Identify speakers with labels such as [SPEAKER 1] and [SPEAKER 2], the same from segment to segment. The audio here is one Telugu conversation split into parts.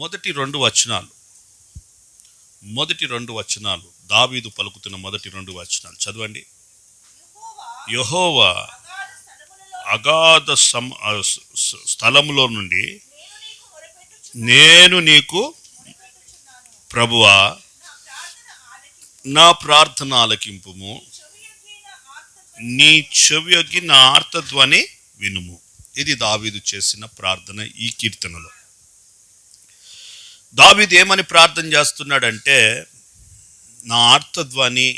[SPEAKER 1] మొదటి రెండు వచనాలు దావీదు పలుకుతున్న మొదటి రెండు వచనాలు చదవండి. యెహోవా అగాధ స్థలములో నుండి నేను నీకు ప్రభువా నా ప్రార్థన ఆలకింపుము, నీ చెవియొగ్గి నా ఆర్తధ్వని వినుము. ఇది దావీదు చేసిన ప్రార్థన. ఈ కీర్తనలో దావీదు ఏమని ప్రార్థన చేస్తున్నాడంటే, నా ఆర్తధ్వని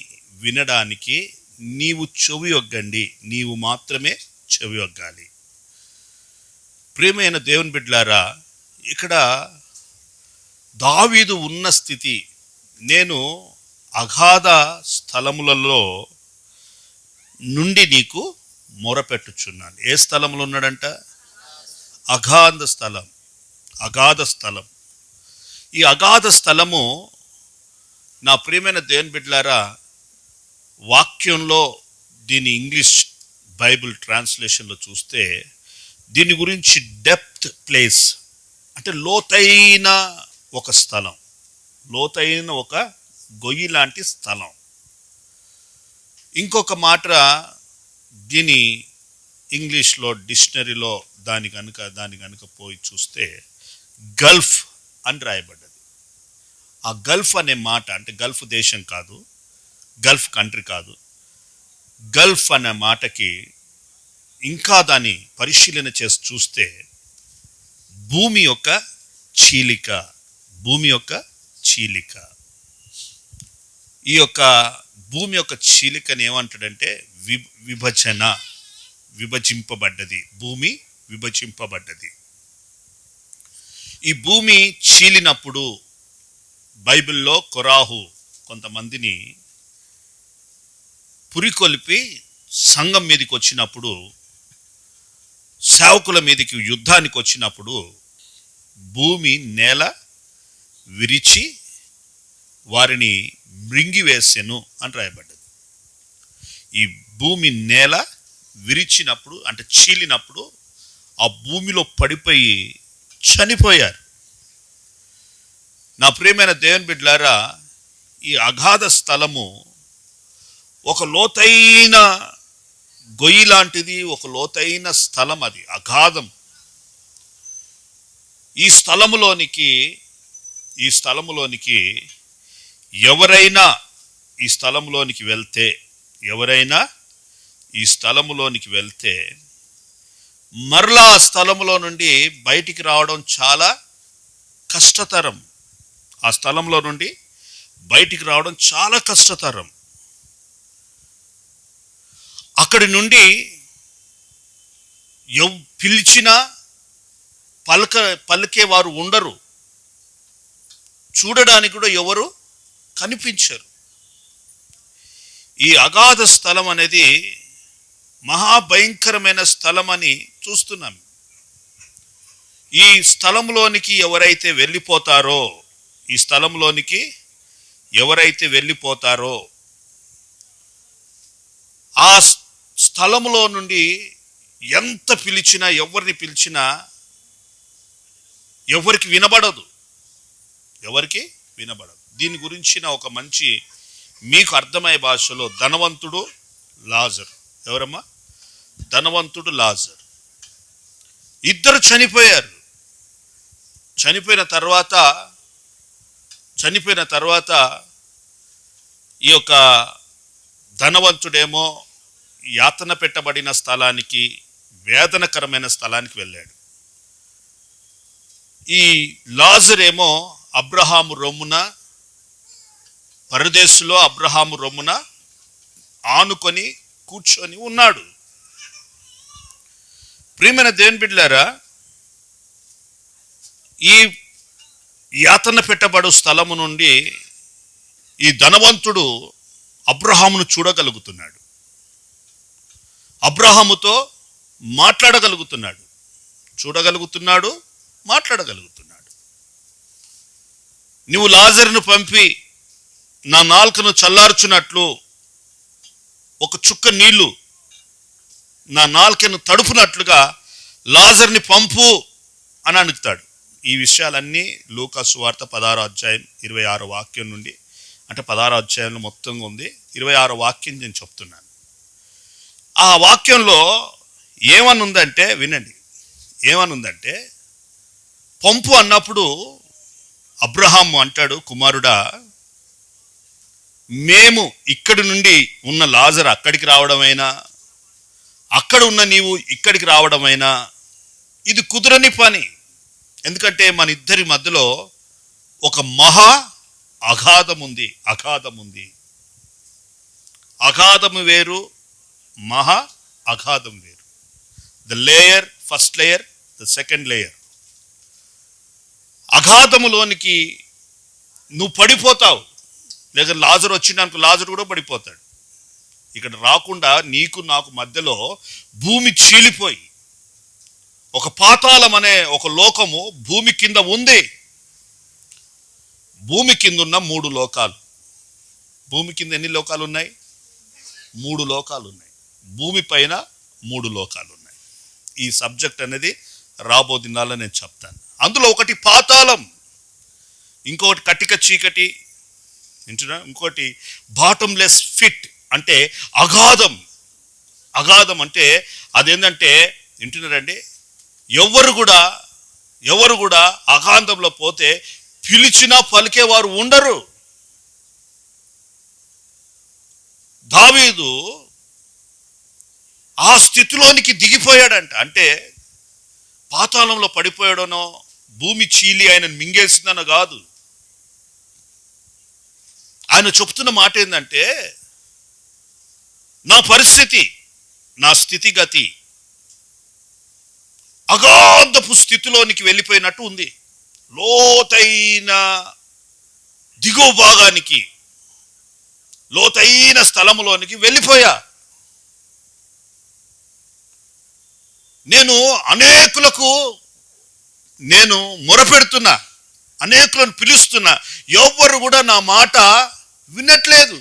[SPEAKER 1] వినడానికి నీవు చెవియొగ్గండి, నీవు మాత్రమే చెవియొగ్గాలి. ప్రియమైన దేవుని బిడ్డలారా, ఇక్కడ దావీదు ఉన్న స్థితి, నేను అగాధ స్థలములలో నుండి నీకు మొరపెట్టుచున్నాను. ఏ స్థలంలో ఉన్నాడంట? అగాధ స్థలం. ఈ అగాధ స్థలము, నా ప్రియమైన దేవుని బిడ్డలారా, వాక్యంలో దీని ఇంగ్లీష్ బైబిల్ ట్రాన్స్లేషన్లో చూస్తే దీని గురించి డెప్త్ ప్లేస్ అంటే లోతైన ఒక స్థలం, లోతైన ఒక గొయ్యి లాంటి స్థలం. ఇంకొక మాట దీని ఇంగ్లీష్లో డిక్షనరీలో దాని కనుక పోయి చూస్తే గల్ఫ్ అని రాయబడ్డది. ఆ గల్ఫ్ అనే మాట అంటే గల్ఫ్ దేశం కాదు, గల్ఫ్ కంట్రీ కాదు. గల్ఫ్ అనే మాటకి ఇంకా దాన్ని పరిశీలన చేసి చూస్తే భూమి యొక్క చీలిక. ఈ యొక్క భూమి యొక్క చీలికని ఏమంటాడంటే విభజింపబడ్డది. భూమి విభజింపబడ్డది. ఈ భూమి చీలినప్పుడు బైబిల్లో కొరాహు కొంతమందిని పురికొల్పి సంఘం మీదకి వచ్చినప్పుడు, సేవకుల మీదకి యుద్ధానికి వచ్చినప్పుడు భూమి నేల విరిచి వారిని మృంగివేసెను అని రాయబడ్డది. ఈ భూమి నేల విరిచినప్పుడు అంటే చీలినప్పుడు ఆ భూమిలో పడిపోయి చనిపోయారు. నా ప్రియమైన దేవుని బిడ్డలారా, ఈ అగాధ స్థలము ఒక లోతైన గొయ్యి లాంటిది, ఒక లోతైన స్థలం. అది అగాధం. ఈ స్థలములోనికి ఎవరైనా ఈ స్థలములోనికి వెళ్తే మరలా ఆ స్థలములో నుండి బయటికి రావడం చాలా కష్టతరం. ఆ స్థలంలో నుండి బయటికి రావడం చాలా కష్టతరం. అక్కడి నుండి పిలిచినా పలికే వారు ఉండరు, చూడడానికి కూడా ఎవరు కనిపించరు. ఈ అగాధ స్థలం అనేది మహాభయంకరమైన స్థలం అని చూస్తున్నాం. ఈ స్థలంలోనికి ఎవరైతే వెళ్ళిపోతారో ఆ స్థలంలో నుండి ఎంత పిలిచినా, ఎవరిని పిలిచినా ఎవరికి వినబడదు. దీని గురించిన ఒక మంచి మీకు అర్థమయ్యే భాషలో ధనవంతుడు లాజరు. ఎవరమ్మా? ధనవంతుడు లాజరు. ఇద్దరు చనిపోయారు. చనిపోయిన తర్వాత ఈ యొక్క ధనవంతుడేమో యాతన పెట్టబడిన స్థలానికి, వేదనకరమైన స్థలానికి వెళ్ళాడు. ఈ లాజరేమో అబ్రహాము రొమ్మున, పరదేశులో అబ్రహాము రొమ్మున ఆనుకొని కూర్చొని ఉన్నాడు. ప్రియమైన దేవుని బిడ్డలారా, ఈ యాతన పెట్టబడు స్థలము నుండి ఈ ధనవంతుడు అబ్రహామును చూడగలుగుతున్నాడు, అబ్రహాముతో మాట్లాడగలుగుతున్నాడు, మాట్లాడగలుగుతున్నాడు. నువ్వు లాజరును పంపి నా నాలుకను చల్లార్చున్నట్లు ఒక చుక్క నీళ్లు నా నాలుకను తడుపునట్లుగా లాజర్ని పంపు అని అడుగుతాడు. ఈ విషయాలన్నీ లూకా సువార్త 16 అధ్యాయం 26 వాక్యం నుండి, అంటే 16 అధ్యాయంలో మొత్తంగా ఉంది, 26 వాక్యం నేను చెప్తున్నాను. ఆ వాక్యంలో ఏమనుందంటే వినండి, ఏమనుందంటే పంపు అన్నప్పుడు అబ్రహాము అంటాడు, కుమారుడా, మేము ఇక్కడి నుండి ఉన్న లాజరు అక్కడికి రావడమైనా, అక్కడ ఉన్న నీవు ఇక్కడికి రావడమైనా ఇది కుదరని పని. ఎందుకంటే మన ఇద్దరి మధ్యలో ఒక మహా అగాధం ఉంది. అగాధము వేరు, మహా అగాధం వేరు. The layer, first layer, the second layer. అగాధములోనికి నువ్వు పడిపోతావు. లేక లాజరు వచ్చిందనుకో, లాజరు కూడా పడిపోతాడు. ఇక్కడ రాకుండా నీకు నాకు మధ్యలో భూమి చీలిపోయి ఒక పాతాళం అనే ఒక లోకము భూమి కింద ఉంది. భూమి కింద ఉన్న 3 లోకాలు. భూమి కింద ఎన్ని లోకాలు ఉన్నాయి? 3 లోకాలు ఉన్నాయి. భూమి పైన 3 లోకాలు ఉన్నాయి. ఈ సబ్జెక్ట్ అనేది రాబో దినాల్లో నేను చెప్తాను. అందులో ఒకటి పాతాళం, ఇంకొకటి కటిక చీకటి, ఇంకోటి బాటంలెస్ ఫిట్, అంటే అగాధం. అగాధం అంటే అదేంటంటే, వింటున్నారండి, ఎవరు కూడా అగాధంలో పోతే పిలిచినా పలికేవారు ఉండరు. దావీదు ఆ స్థితిలోనికి దిగిపోయాడంట. అంటే పాతాళంలో పడిపోయాడనో, భూమి చీలి ఆయన మింగేసిందనో కాదు. ఆయన చెప్తున్న మాట ఏంటంటే, నా పరిస్థితి, నా స్థితిగతి అగాధపు స్థితిలోనికి వెళ్ళిపోయినట్టు ఉంది. లోతైన దిగువ భాగానికి, లోతైన స్థలములోనికి వెళ్ళిపోయా. నేను మొరపెడుతున్నా, అనేకులను పిలుస్తున్నా, ఎవరు కూడా నా మాట వినట్లేదు,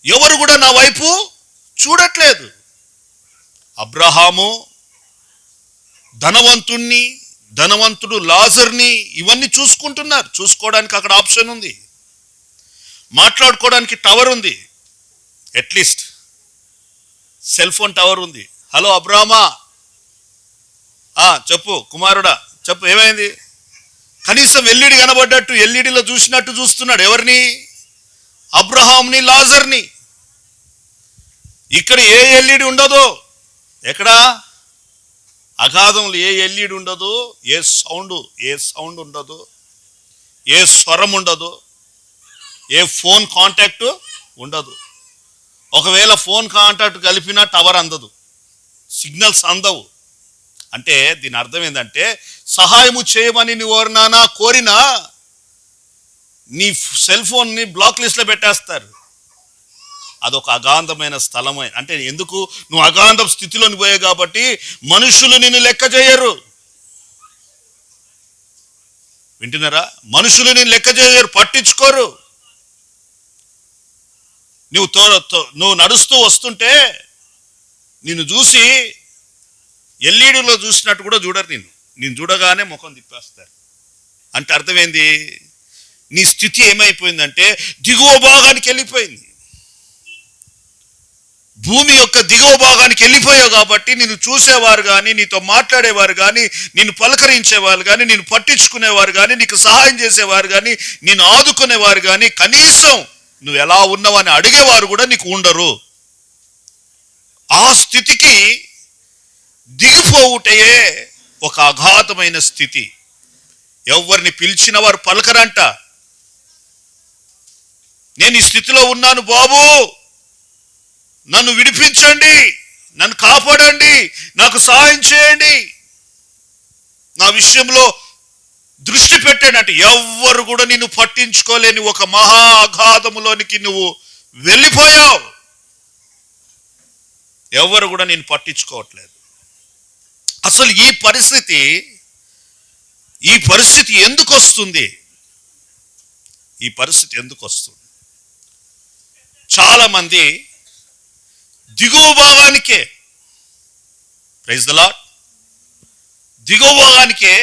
[SPEAKER 1] ఎవరు కూడా నా వైపు చూడట్లేదు. అబ్రహాము ధనవంతుడు లాజర్ని ఇవన్నీ చూసుకుంటున్నారు. చూసుకోవడానికి అక్కడ ఆప్షన్ ఉంది, మాట్లాడుకోవడానికి టవర్ ఉంది, అట్లీస్ట్ సెల్ ఫోన్ టవర్ ఉంది. హలో అబ్రహామా, చెప్పు కుమారుడా, చెప్పు, ఏమైంది? కనీసం ఎల్ఈడి కనబడ్డట్టు, ఎల్ఈడిలో చూసినట్టు చూస్తున్నాడు. ఎవరిని? అబ్రహాంని, లాజర్ని. ఇక్కడ ఏ ఎల్ఈడి ఉండదు. ఎక్కడ? అగాధంలో ఏ ఎల్ఈడి ఉండదు, ఏ సౌండ్ ఉండదు, ఏ స్వరం ఉండదు, ఏ ఫోన్ కాంటాక్ట్ ఉండదు. ఒకవేళ ఫోన్ కాంటాక్ట్ కలిపినా టవర్ అందదు, సిగ్నల్స్ అందవు. అంటే దీని అర్థం ఏంటంటే, సహాయము చేయమని నువ్వు ఎవరినానా కోరినా నీ సెల్ ఫోన్ని బ్లాక్ లిస్ట్లో పెట్టేస్తారు. అదొక అగాధమైన స్థలమే. అంటే ఎందుకు? నువ్వు అగాధ స్థితిలోని పోయావు కాబట్టి మనుషులు నిన్ను లెక్క చేయరు. వింటున్నారా? మనుషులు నిన్ను లెక్క చేయరు, పట్టించుకోరు. నువ్వు నడుస్తూ వస్తుంటే నిన్ను చూసి ఎల్ఈడిలో చూసినట్టు కూడా చూడరు. నేను చూడగానే ముఖం తిప్పేస్తారు. అంటే అర్థమైంది, నీ స్థితి ఏమైపోయిందంటే దిగువ భాగానికి వెళ్ళిపోయింది. భూమి యొక్క దిగువ భాగానికి వెళ్ళిపోయావు కాబట్టి నిన్ను చూసేవారు కానీ, నీతో మాట్లాడేవారు కానీ, నిన్ను పలకరించేవారు కానీ, నిన్ను పట్టించుకునేవారు కానీ, నీకు సహాయం చేసేవారు కానీ, నిన్ను ఆదుకునేవారు కానీ, కనీసం నువ్వు ఎలా ఉన్నావని అడిగేవారు కూడా నీకు ఉండరు. ఆ స్థితికి దిగిపోవుటయే ఒక అగాధమైన స్థితి. ఎవరిని పిలిచిన వారు పలకరంట. నేను ఈ స్థితిలో ఉన్నాను బాబు, నన్ను విడిపించండి, నన్ను కాపాడండి, నాకు సహాయం చేయండి, నా విషయంలో దృష్టి పెట్టండి అంటే ఎవ్వరు కూడా నిన్ను పట్టించుకోలేని ఒక మహా అగాధములోనికి నువ్వు వెళ్ళిపోయావు. ఎవరు కూడా నిన్ను పట్టించుకోవట్లేదు. అసలు ఈ పరిస్థితి ఎందుకు వస్తుంది? ఈ పరిస్థితి ఎందుకు వస్తుంది? చాలా మంది దిగువ భాగానికే, ప్రైజ్ ది లార్డ్, దిగువ భాగానికే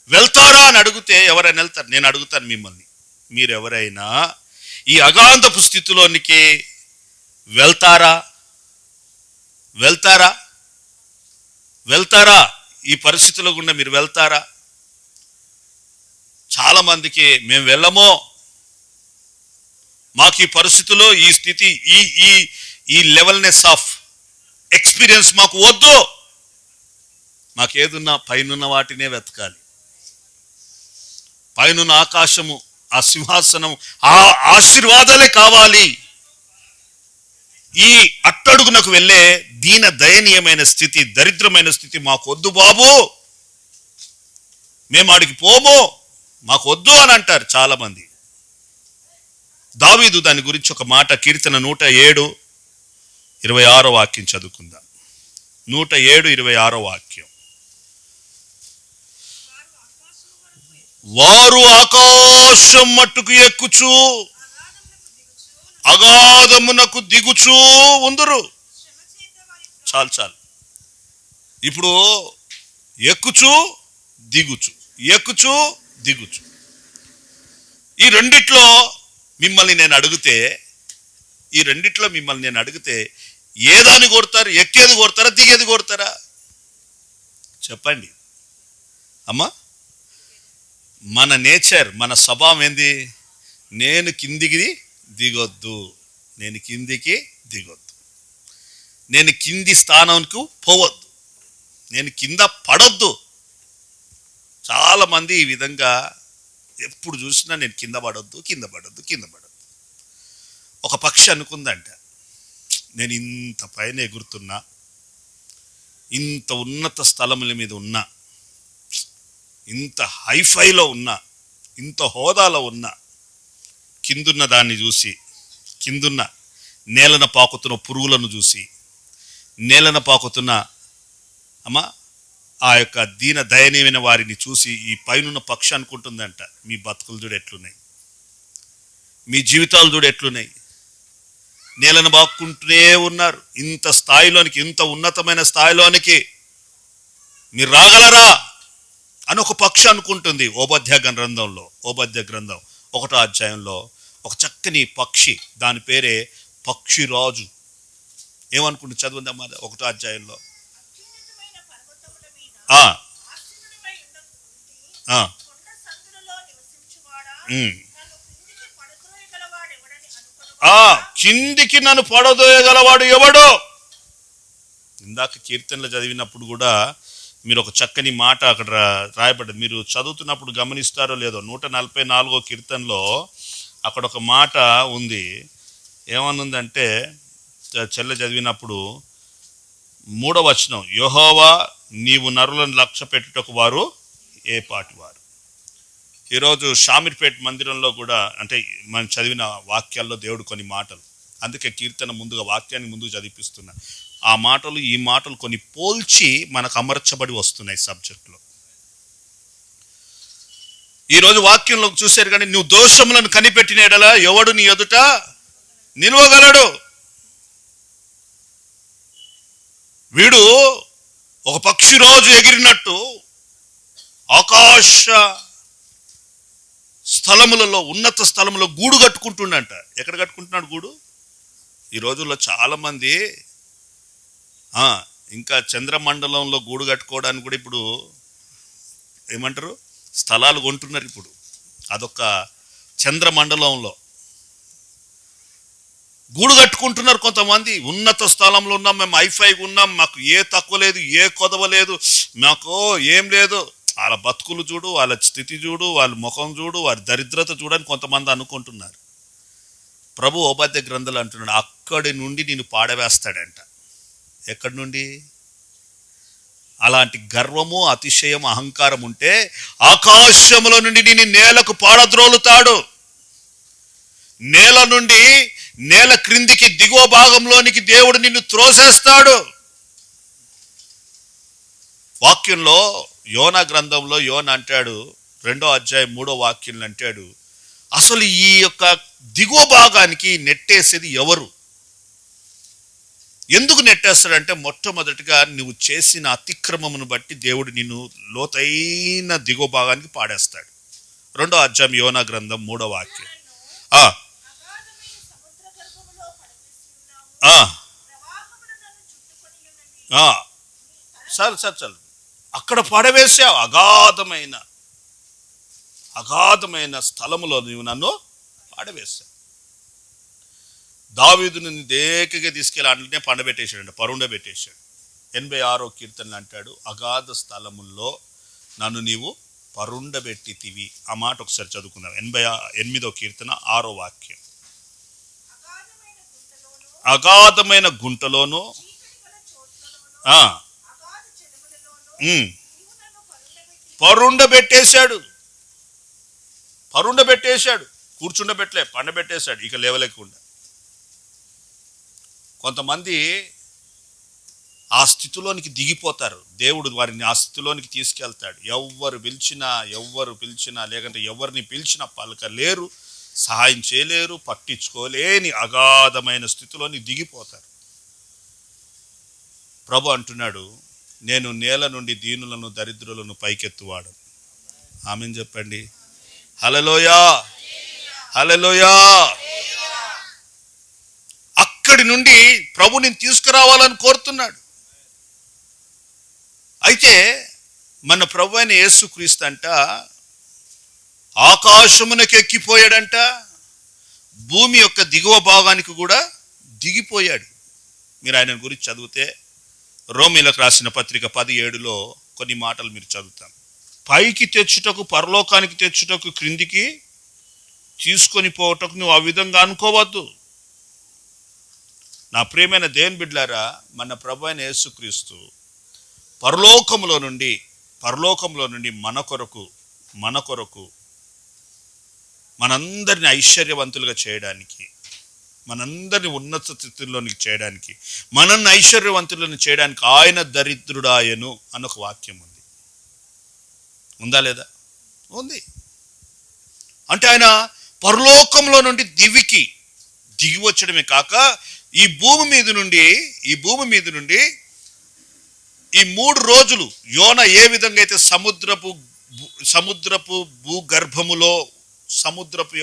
[SPEAKER 1] వెళ్తారా అని అడిగితే ఎవరైనా వెళ్తారు. నేను అడుగుతాను మిమ్మల్ని, మీరెవరైనా ఈ అగాధపు స్థితిలోనికి వెళ్తారా? వెళ్తారా? వెళ్తారా? ఈ పరిస్థితుల గుండా మీరు వెళ్తారా? చాలా మందికి మేము వెళ్ళమో, మాకు ఈ పరిస్థితుల్లో ఈ స్థితి, ఈ ఈ ఈ లెవెల్నెస్ ఆఫ్ ఎక్స్పీరియన్స్ మాకు వద్దు, మాకేదున్నా పైనున్న వాటినే వెతకాలి. పైనున్న ఆకాశము, ఆ సింహాసనం, ఆ ఆశీర్వాదాలే కావాలి. ఈ అట్టడుగునకు వెళ్ళే దీన దయనీయమైన స్థితి, దరిద్రమైన స్థితి మాకు వద్దు బాబు, మేము ఆడికి పోము, మాకు వద్దు అని అంటారు చాలా మంది. దావీదు దాని గురించి ఒక మాట, కీర్తన 107:26 వాక్యం చదువుకుందాం. 107:26 వాక్యం. వారు ఆకాశం మట్టుకు ఎక్కుచు అగాధమునకు దిగుచూ ఉందురు. చాలు చాలు. ఇప్పుడు ఎక్కుచు దిగుచు, ఎక్కుచు దిగుచు, ఈ రెండిట్లో మిమ్మల్ని నేను అడిగితే ఏదాన్ని కోరుతారు? ఎక్కేది కోరుతారా, దిగేది కోరుతారా? చెప్పండి అమ్మా. మన నేచర్, మన స్వభావం ఏంది? నేను కిందికి దిగొద్దు, నేను కిందికి దిగొద్దు, నేను కింది స్థానంకు పోవద్దు, నేను కింద పడొద్దు. చాలా మంది ఈ విధంగా ఎప్పుడు చూసినా నేను కింద పడొద్దు, కింద పడొద్దు, కింద పడొద్దు. ఒక పక్షి అనుకుందంట, నేను ఇంత పైన ఎగురుతున్నా, ఇంత ఉన్నత స్థలముల మీద ఉన్నా, ఇంత హైఫైలో ఉన్నా, ఇంత హోదాలో ఉన్నా, కిందున్న దాన్ని చూసి, కిందున్న నేలన పాకుతున్న పురుగులను చూసి, నేలన పాకుతున్న ఆ యొక్క దీన దయనీయమైన వారిని చూసి ఈ పైనున్న పక్షి అనుకుంటుందంట, మీ బతుకులు చూడు ఎట్లున్నాయి, మీ జీవితాలు చూడు ఎట్లున్నాయి, నేలను బాక్కుంటూనే ఉన్నారు, ఇంత స్థాయిలోనికి, ఇంత ఉన్నతమైన స్థాయిలోనికి మీరు రాగలరా అని ఒక పక్షి అనుకుంటుంది. ఓబద్య గ్రంథం 1వ అధ్యాయంలో ఒక చక్కని పక్షి, దాని పేరే పక్షిరాజు. ఏమనుకుంటుంది? చదువుందమ్మా 1వ అధ్యాయంలో. కిందికి నన్ను పడదోయగలవాడు ఎవడో. ఇందాక కీర్తనలు చదివినప్పుడు కూడా మీరు ఒక చక్కని మాట అక్కడ రాయబడ్డది. మీరు చదువుతున్నప్పుడు గమనిస్తారో లేదో, 144వ కీర్తనలో అక్కడ ఒక మాట ఉంది. ఏమనుందంటే, చెల్ల చదివినప్పుడు 3వ వచనం, యెహోవా నీవు నరులను లక్ష్య పెట్టుటకు వారు ఏ పాటి వారు. ఈరోజు షామీర్పేట్ మందిరంలో కూడా, అంటే మనం చదివిన వాక్యాల్లో దేవుడు కొన్ని మాటలు, అందుకే కీర్తన ముందుగా వాక్యాన్ని ముందుకు చదివిస్తున్నా, ఆ మాటలు ఈ మాటలు కొన్ని పోల్చి మనకు అమర్చబడి వస్తున్నాయి సబ్జెక్టులో. ఈరోజు వాక్యంలో చూశారు కానీ, నువ్వు దోషములను కనిపెట్టిన ఎడల ఎవడు నీ ఎదుట నిలవగలడు? వీడు ఒక పక్షి రోజు ఎగిరినట్టు ఆకాశ స్థలములలో, ఉన్నత స్థలములో గూడు కట్టుకుంటుండంట. ఎక్కడ కట్టుకుంటున్నాడు గూడు? ఈ రోజుల్లో చాలా మంది ఇంకా చంద్రమండలంలో గూడు కట్టుకోవడానికి కూడా ఇప్పుడు ఏమంటారు, స్థలాలు కొంటున్నారు. ఇప్పుడు అదొక చంద్రమండలంలో గూడు కట్టుకుంటున్నారు కొంతమంది. ఉన్నత స్థలంలో ఉన్నాం మేము, హైఫైగా ఉన్నాం, మాకు ఏ తక్కువ లేదు, ఏ కొదవ లేదు, మాకు ఏం లేదు. వాళ్ళ బతుకులు చూడు, వాళ్ళ స్థితి చూడు, వాళ్ళ ముఖం చూడు, వారి దరిద్రత చూడని కొంతమంది అనుకుంటున్నారు. ప్రభు ఓబద్య గ్రంథాలు అంటున్నాడు, అక్కడి నుండి నేను పాడవేస్తాడంట. ఎక్కడి నుండి? అలాంటి గర్వము, అతిశయం, అహంకారం ఉంటే ఆకాశముల నుండి నేను నేలకు పాడద్రోలుతాడు. నేల నుండి నేల క్రిందికి దిగువ భాగంలోనికి దేవుడు నిన్ను త్రోసేస్తాడు. వాక్యంలో యోనా గ్రంథంలో యోనా అంటాడు, 2వ అధ్యాయం 3వ వాక్యంలో అంటాడు, అసలు ఈ యొక్క దిగువ భాగానికి నెట్టేసేది ఎవరు? ఎందుకు నెట్టేస్తాడంటే మొట్టమొదటిగా నువ్వు చేసిన అతిక్రమమును బట్టి దేవుడు నిన్ను లోతైన దిగువ భాగానికి పాడేస్తాడు. 2వ అధ్యాయం యోనా గ్రంథం 3వ వాక్యం. చాలు అక్కడ పడవేసావు. అగాధమైన స్థలములో నువ్వు నన్ను పాడవేశావు. దావీదుని దేకగా తీసుకెళ్ళి అంటనే పండబెట్టేశాడు, పరుండబెట్టేశాడు. 86వ కీర్తనలు అంటాడు, అగాధ స్థలముల్లో నన్ను నీవు పరుండబెట్టితివి. ఆ మాట ఒకసారి చదువుకుందాం. 88వ కీర్తన 6వ వాక్యం. అగాధమైన గుంటలోను పరుండబెట్టేశాడు. కూర్చుండబెట్టలే, పండబెట్టేశాడు. ఇక లేవలేకుండా. కొంతమంది ఆ స్థితిలోనికి దిగిపోతారు. దేవుడు వారిని ఆ స్థితిలోనికి తీసుకెళ్తాడు. ఎవ్వరు పిలిచినా లేకంటే ఎవరిని పిలిచినా పలకలేరు, సహాయం చేయలేరు, పట్టించుకోలేని అగాధమైన స్థితిలోని దిగిపోతారు. ప్రభు అంటున్నాడు, నేను నేల నుండి దీనులను దరిద్రులను పైకెత్తువాడు. ఆమేన్ చెప్పండి. హల్లెలూయా, హల్లెలూయా. అక్కడి నుండి ప్రభుని తీసుకురావాలని కోరుతున్నాడు. అయితే మన ప్రభు అయిన యేసుక్రీస్తు అంట ఆకాశమునకు ఎక్కిపోయాడంట, భూమి యొక్క దిగువ భాగానికి కూడా దిగిపోయాడు. మీరు ఆయన గురించి చదివితే రోమీలకు రాసిన పత్రిక 17లో కొన్ని మాటలు మీరు చదువుతాం. పైకి తెచ్చుటకు, పరలోకానికి తెచ్చుటకు, క్రిందికి తీసుకొని పోవటకు నువ్వు ఆ విధంగా అనుకోవద్దు. నా ప్రియమైన దేవుని బిడ్డలారా, మన ప్రభు అయిన యేసుక్రీస్తు పరలోకంలో నుండి మన కొరకు మనందరిని ఐశ్వర్యవంతులుగా చేయడానికి, మనందరిని ఉన్నత స్థితిలోనికి చేయడానికి, మనల్ని ఐశ్వర్యవంతులను చేయడానికి ఆయన దరిద్రుడాయను అన్న ఒక వాక్యం ఉంది. ఉందా లేదా? ఉంది. అంటే ఆయన పరలోకంలో నుండి దివికి దిగి వచ్చడమే కాక ఈ భూమి మీద నుండి ఈ 3 రోజులు యోన ఏ విధంగా అయితే సముద్రపు భూగర్భములో సముద్రపు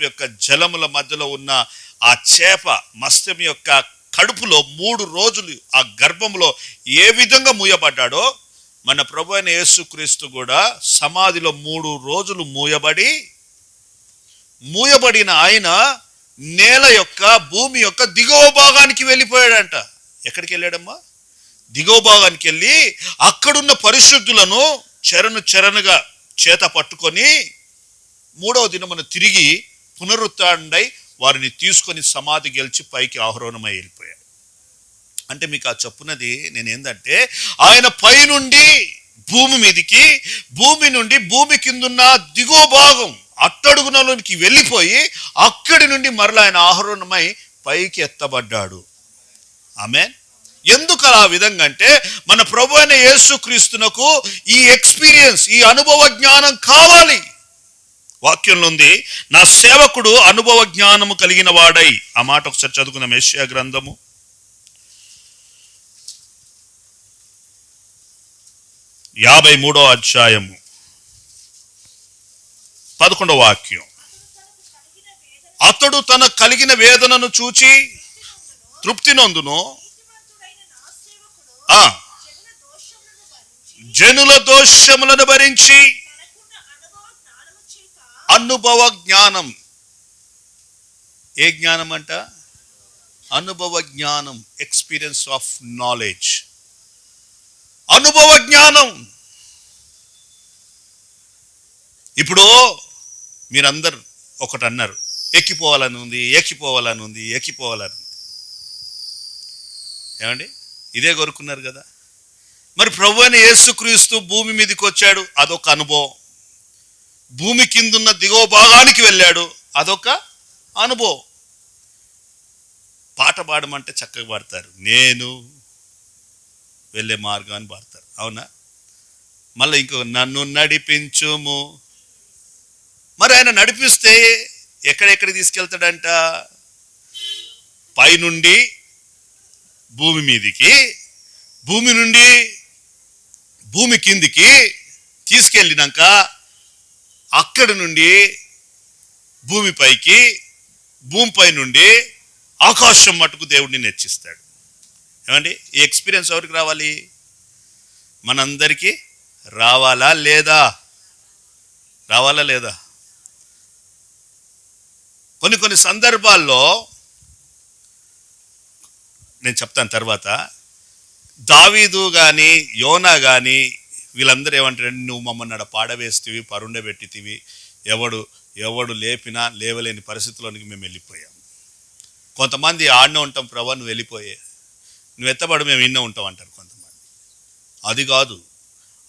[SPEAKER 1] యొక్క జలముల మధ్యలో ఉన్న ఆ చేప మత్స్యం యొక్క కడుపులో 3 రోజులు ఆ గర్భంలో ఏ విధంగా మూయబడ్డాడో, మన ప్రభు అయిన యేసుక్రీస్తు కూడా సమాధిలో 3 రోజులు మూయబడిన ఆయన భూమి యొక్క దిగువ భాగానికి వెళ్ళిపోయాడంట. ఎక్కడికి వెళ్ళాడమ్మా? దిగువ భాగానికి వెళ్ళి అక్కడున్న పరిశుద్ధులను చెరనుగా చేత పట్టుకొని 3వ దినమున తిరిగి పునరుత్థానుడై వారిని తీసుకొని సమాధి గెలిచి పైకి ఆరోహణమై వెళ్ళిపోయాడు. అంటే మీకు ఆ చెప్పున్నది నేనేందంటే, ఆయన పైనుండి భూమి నుండి భూమి కిందున్న దిగువ భాగం అట్టడుగునలోనికి వెళ్ళిపోయి అక్కడి నుండి మరలా ఆయన ఆరోహణమై పైకి ఎత్తబడ్డాడు. ఆమేన్. ఎందుకు అలా విధంగా అంటే, మన ప్రభు అయిన యేసుక్రీస్తునకు ఈ ఎక్స్పీరియన్స్, ఈ అనుభవ జ్ఞానం కావాలి. వాక్యంలో ఉంది, నా సేవకుడు అనుభవ జ్ఞానము కలిగిన వాడై. ఆ మాట ఒకసారి చదువుకుందాం. యెషయా గ్రంథము 53వ అధ్యాయము 11వ వాక్యం. అతడు తన కలిగిన వేదనను చూచి తృప్తి నొందును, జనుల దోషములను భరించి. అనుభవ జ్ఞానం. ఏ జ్ఞానం అంట? అనుభవ జ్ఞానం, ఎక్స్పీరియన్స్ ఆఫ్ నాలెడ్జ్. అనుభవ జ్ఞానం. ఇప్పుడు మీరందరూ ఒకటి అన్నారు, ఎక్కిపోవాలని ఉంది. ఏమండి? ఇదే కోరుకున్నారు కదా. మరి ప్రభు అయిన యేసుక్రీస్తు భూమి మీదకి వచ్చాడు, అదొక అనుభవం. భూమి కిందున్న దిగువ భాగానికి వెళ్ళాడు, అదొక అనుభవం. పాట పాడమంటే చక్కగా పాడతారు, నేను వెళ్ళే మార్గాన్ని పాడతారు, అవునా? మళ్ళీ ఇంకో నన్ను నడిపించుము. మరి ఆయన నడిపిస్తే ఎక్కడెక్కడ తీసుకెళ్తాడంట? పైనుండి భూమి మీదికి, భూమి నుండి భూమి కిందికి తీసుకెళ్ళినాక అక్కడి నుండి భూమిపైకి, భూమిపై నుండి ఆకాశం మటుకు దేవుడిని హెచ్చిస్తాడు. ఏమండి, ఈ ఎక్స్పీరియన్స్ ఎవరికి రావాలి? మనందరికీ రావాలా లేదా? రావాలా లేదా? కొన్ని సందర్భాల్లో నేను చెప్తాను తర్వాత, దావీదు కానీ యోనా కానీ వీళ్ళందరూ ఏమంటారంటే, నువ్వు మమ్మల్ని అక్కడ పాడవేస్తేవి, పరుండబెట్టితివి, ఎవడు లేపినా లేవలేని పరిస్థితుల్లోనికి మేము వెళ్ళిపోయాం. కొంతమంది ఆడనే ఉంటాం, ప్రభా నువ్వు వెళ్ళిపోయే, నువ్వు ఎత్తబడు మేము ఇన్నే ఉంటాం అంటారు కొంతమంది. అది కాదు,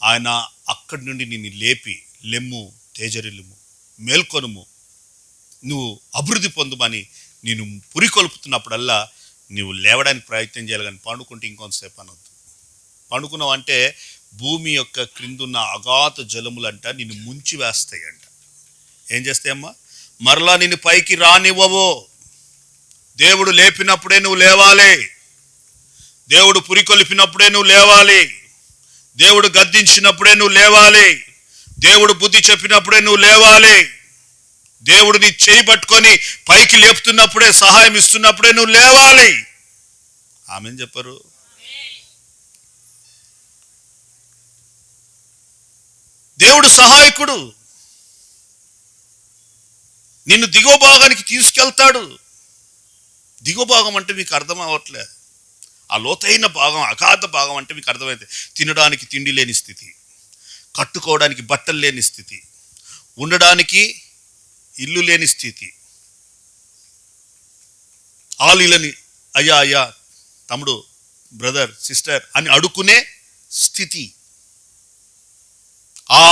[SPEAKER 1] ఆయన అక్కడి నుండి నిన్ను లేపి, లెమ్ము తేజరిల్లుము, మేల్కొనుము, నువ్వు అభివృద్ధి పొందుమని నేను పురికొల్పుతున్నప్పుడల్లా నువ్వు లేవడానికి ప్రయత్నం చేయాలి. కానీ పండుకుంటే ఇంకొంతసేపు అనొద్దు. పండుకున్నావు అంటే భూమి యొక్క క్రిందున్న అగాధ జలములంట నిన్ను ముంచి వేస్తాయంట. ఏం చేస్తాయమ్మా? మరలా నిన్ను పైకి రానివ్వవు. దేవుడు లేపినప్పుడే నువ్వు లేవాలి. దేవుడు పురికొల్పినప్పుడే నువ్వు లేవాలి. దేవుడు గద్దించినప్పుడే నువ్వు లేవాలి. దేవుడు బుద్ధి చెప్పినప్పుడే నువ్వు లేవాలి. దేవుడు నీ చేయి పట్టుకొని పైకి లేపుతున్నప్పుడే, సహాయం ఇస్తున్నప్పుడే నువ్వు లేవాలి. ఆమెన్ చెప్పరు? దేవుడు సహాయకుడు, నిన్ను దిగువ భాగానికి తీసుకెళ్తాడు. దిగువ భాగం అంటే మీకు అర్థం అవ్వట్లే. ఆ లోతైన భాగం, అగాధ భాగం అంటే మీకు అర్థమైతే, తినడానికి తిండి లేని స్థితి, కట్టుకోవడానికి బట్టలు లేని స్థితి, ఉండడానికి ఇల్లు లేని స్థితి, ఆలీలని అయ్యా తమ్ముడు, బ్రదర్, సిస్టర్ అని అడుక్కునే స్థితి. ఆ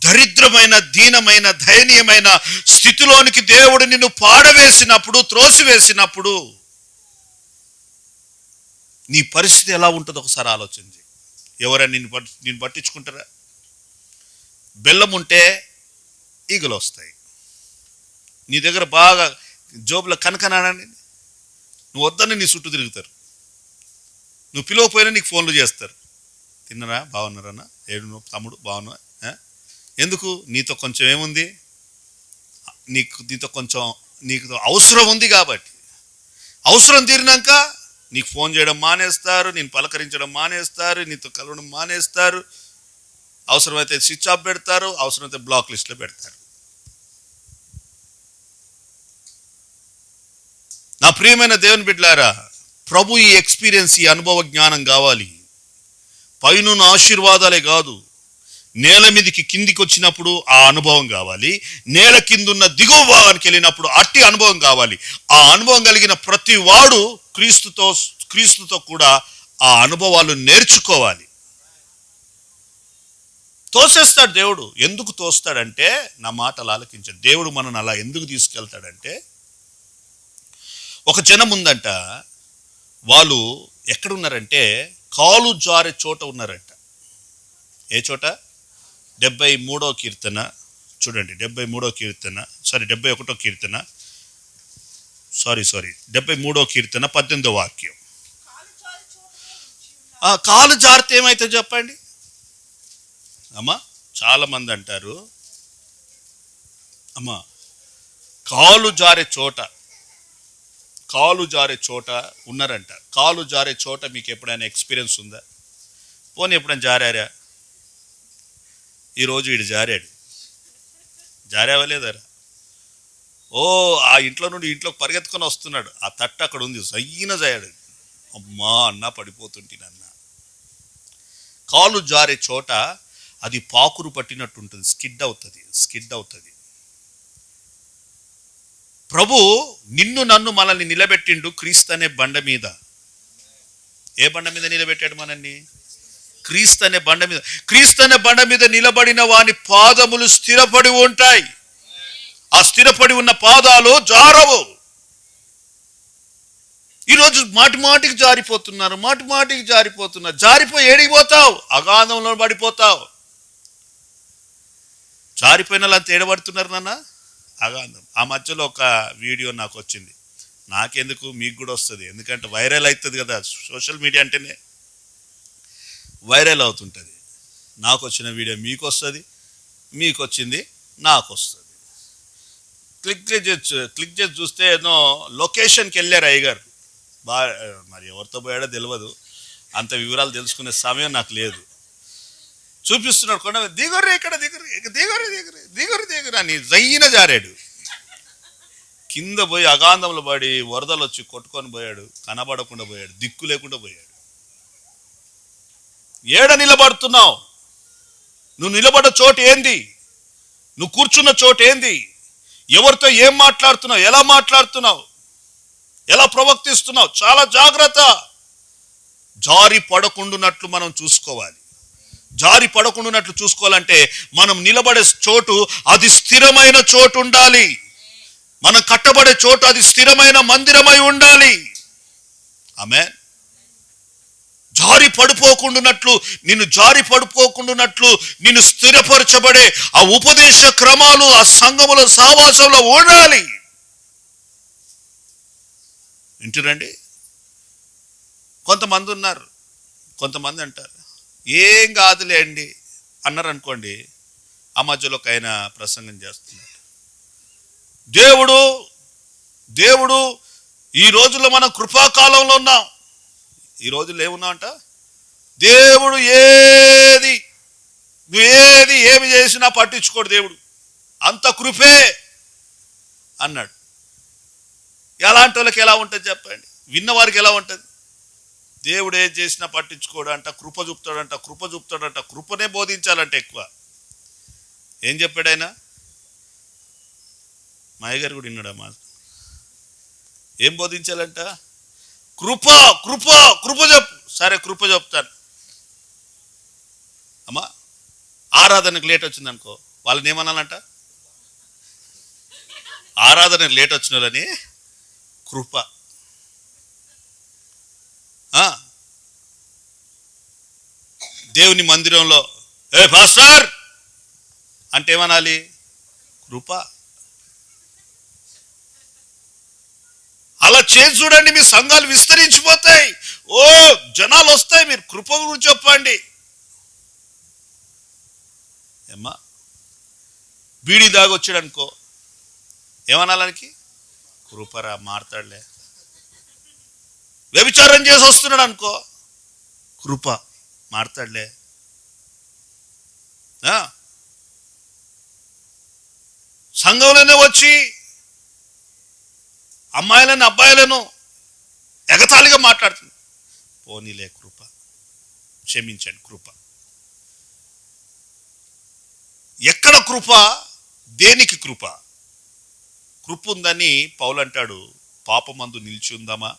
[SPEAKER 1] దరిద్రమైన, దీనమైన, దయనీయమైన స్థితిలోనికి దేవుడు నిన్ను పాడవేసినప్పుడు, త్రోసివేసినప్పుడు నీ పరిస్థితి ఎలా ఉంటుందో ఒకసారి ఆలోచించి. ఎవరైనా నిన్ను పట్టించుకుంటారా? బెల్లం ఉంటే ఈగలు వస్తాయి. నీ దగ్గర బాగా జోబులో కనకనాడని నువ్వు వద్దని నీ చుట్టూ తిరుగుతారు. నువ్వు పిలవపోయినా నీకు ఫోన్లు చేస్తారు. తిన్నరా, బాగున్నారన్నా, ఏడు తమ్ముడు బాగున్నా. ఎందుకు? నీతో కొంచెం ఏముంది, నీకు అవసరం ఉంది కాబట్టి. అవసరం తీరినాక నీకు ఫోన్ చేయడం మానేస్తారు, నేను పలకరించడం మానేస్తారు, నీతో కలవడం మానేస్తారు. అవసరమైతే స్విచ్ ఆఫ్ పెడతారు, అవసరమైతే బ్లాక్ లిస్ట్లో పెడతారు. నా ప్రియమైన దేవుని బిడ్డలారా, ప్రభు ఈ ఎక్స్పీరియన్స్, ఈ అనుభవ జ్ఞానం కావాలి. పైనున్న ఆశీర్వాదాలే కాదు, నేల మీదకి కిందికి వచ్చినప్పుడు ఆ అనుభవం కావాలి. నేల కిందున్న దిగువ భాగానికి వెళ్ళినప్పుడు అట్టి అనుభవం కావాలి. ఆ అనుభవం కలిగిన ప్రతి వాడు క్రీస్తుతో కూడా ఆ అనుభవాలు నేర్చుకోవాలి. తోసేస్తాడు దేవుడు. ఎందుకు తోస్తాడంటే, నా మాటలు ఆలకించాడు. దేవుడు మనల్ని అలా ఎందుకు తీసుకెళ్తాడంటే, ఒక జనం ఉందంట, వాళ్ళు ఎక్కడున్నారంటే కాలు జారే చోట ఉన్నారంట. ఏ చోట? 73వ కీర్తన చూడండి. 73వ కీర్తన 71వ కీర్తన 73వ కీర్తన 18వ వాక్యం. కాలు జారితే ఏమైతే చెప్పండి అమ్మా? చాలా మంది అంటారు అమ్మా, కాలు జారే చోట ఉన్నారంట. కాలు జారే చోట మీకు ఎప్పుడైనా ఎక్స్పీరియన్స్ ఉందా? పోనీ ఎప్పుడైనా జారారా? ఈరోజు వీడు జారావా లేదారా? ఆ ఇంట్లో నుండి ఇంట్లోకి పరిగెత్తుకొని వస్తున్నాడు, ఆ తట్టు అక్కడ ఉంది, సయ్యిన జాయాడు. అమ్మా అన్నా పడిపోతుంటేనన్న. కాలు జారే చోట అది పాకురు పట్టినట్టు ఉంటుంది, స్కిడ్ అవుతుంది. ప్రభు నిన్ను నన్ను మనల్ని నిలబెట్టిండు క్రీస్తు అనే బండ మీద. ఏ బండ మీద నిలబెట్టాడు మనల్ని? క్రీస్తు అనే బండ మీద నిలబడిన వాని పాదములు స్థిరపడి ఉంటాయి. ఆ స్థిరపడి ఉన్న పాదాలు జారవు. ఈరోజు మాటికి జారిపోతున్నారు. జారిపోయి ఏడిపోతావు, అగాధంలో పడిపోతావు. జారిపోయిన వాళ్ళంతా ఏడబడుతున్నారు నాన్న, అగాధం. ఆ మధ్యలో ఒక వీడియో నాకు వచ్చింది. నాకెందుకు, మీకు కూడా వస్తుంది. ఎందుకంటే వైరల్ అవుతుంది కదా, సోషల్ మీడియా అంటేనే వైరల్ అవుతుంటుంది. నాకు వచ్చిన వీడియో మీకు వస్తుంది, మీకు వచ్చింది నాకు వస్తుంది. క్లిక్ చేసి చూస్తే ఏదో లొకేషన్కి వెళ్ళారు అయ్యగారు. మరి ఎవరితో పోయాడో తెలియదు, అంత వివరాలు తెలుసుకునే సమయం నాకు లేదు. చూపిస్తున్నాడు కొండ, దిగురు ఇక్కడ దిగురు దిగురు దిగురు దిగురు దిగురు అని జయ్యిన జారాడు. కింద పోయి అగాంధంలో పడి వరదలు వచ్చి కొట్టుకొని పోయాడు. కనబడకుండా పోయాడు, దిక్కు లేకుండా పోయాడు. ఏడ నిలబడుతున్నావు? నువ్వు నిలబడ్డ చోటు ఏంది? నువ్వు కూర్చున్న చోటు ఏంది? ఎవరితో ఏం మాట్లాడుతున్నావు? ఎలా మాట్లాడుతున్నావు? ఎలా ప్రవర్తిస్తున్నావు? చాలా జాగ్రత్త. జారి పడకుండానట్లు మనం చూసుకోవాలి. జారి పడకుండానట్లు చూసుకోవాలంటే మనం నిలబడే చోటు అది స్థిరమైన చోటు ఉండాలి. మనం కట్టబడే చోటు అది స్థిరమైన మందిరమై ఉండాలి. ఆమేన్. జారి పడిపోకుండానట్లు నిన్ను స్థిరపరచబడే ఆ ఉపదేశ క్రమాలు ఆ సంఘముల సావాసంలో ఉండాలి. వింటురండి. కొంతమంది ఉన్నారు, కొంతమంది అంటారు ఏం కాదులే అండి అన్నారు అనుకోండి, ఆ మధ్యలో ఒక ఆయన ప్రసంగం చేస్తున్నాడు. దేవుడు ఈ రోజుల్లో మనం కృపాకాలంలో ఉన్నాం. ఈ రోజుల్లో ఏమున్నామంట, దేవుడు ఏమి చేసినా పట్టించుకోడు, దేవుడు అంత కృపే అన్నాడు. ఎలాంటి వాళ్ళకి ఎలా ఉంటుంది చెప్పండి? విన్నవారికి ఎలా ఉంటుంది? దేవుడు ఏం చేసినా పట్టించుకోడంట, కృప చూపుతాడంట. కృపనే బోధించాలంటే ఎక్కువ. ఏం చెప్పాడు ఆయన? మా అయ్యగారు కూడా విన్నాడమ్మా. ఏం బోధించాలంట? కృప చెప్పు. సరే కృప చెప్తాను. అమ్మా ఆరాధనకు లేట్ వచ్చింది అనుకో, వాళ్ళని ఏమన్నానంట? ఆరాధనకు లేట్ వచ్చిన వాళ్ళని కృప. దేవుని మందిరంలో ఏ పాస్టర్ అంటే ఏమనాలి? కృప. అలా చేసి చూడండి, మీ సంఘాలు విస్తరించిపోతాయి. ఓ జనాలు వస్తాయి. మీరు కృప గురించి చెప్పండి. ఏమ్మా బీడీ దాగి వచ్చాడు అనుకో, ఏమనాలనికి? కృపరా మారతాడులే. వ్యభిచారం చేసి వస్తున్నాడు అనుకో, కృప మారతాడులే. సంఘంలోనే వచ్చి అమ్మాయిలను అబ్బాయిలను ఎగతాళిగా మాట్లాడుతుంది, పోనీలే కృప, క్షమించండి కృప. ఎక్కడ కృప? దేనికి కృప? కృప ఉందని పౌలు అంటాడు, పాపమందు నిలిచి ఉందామా?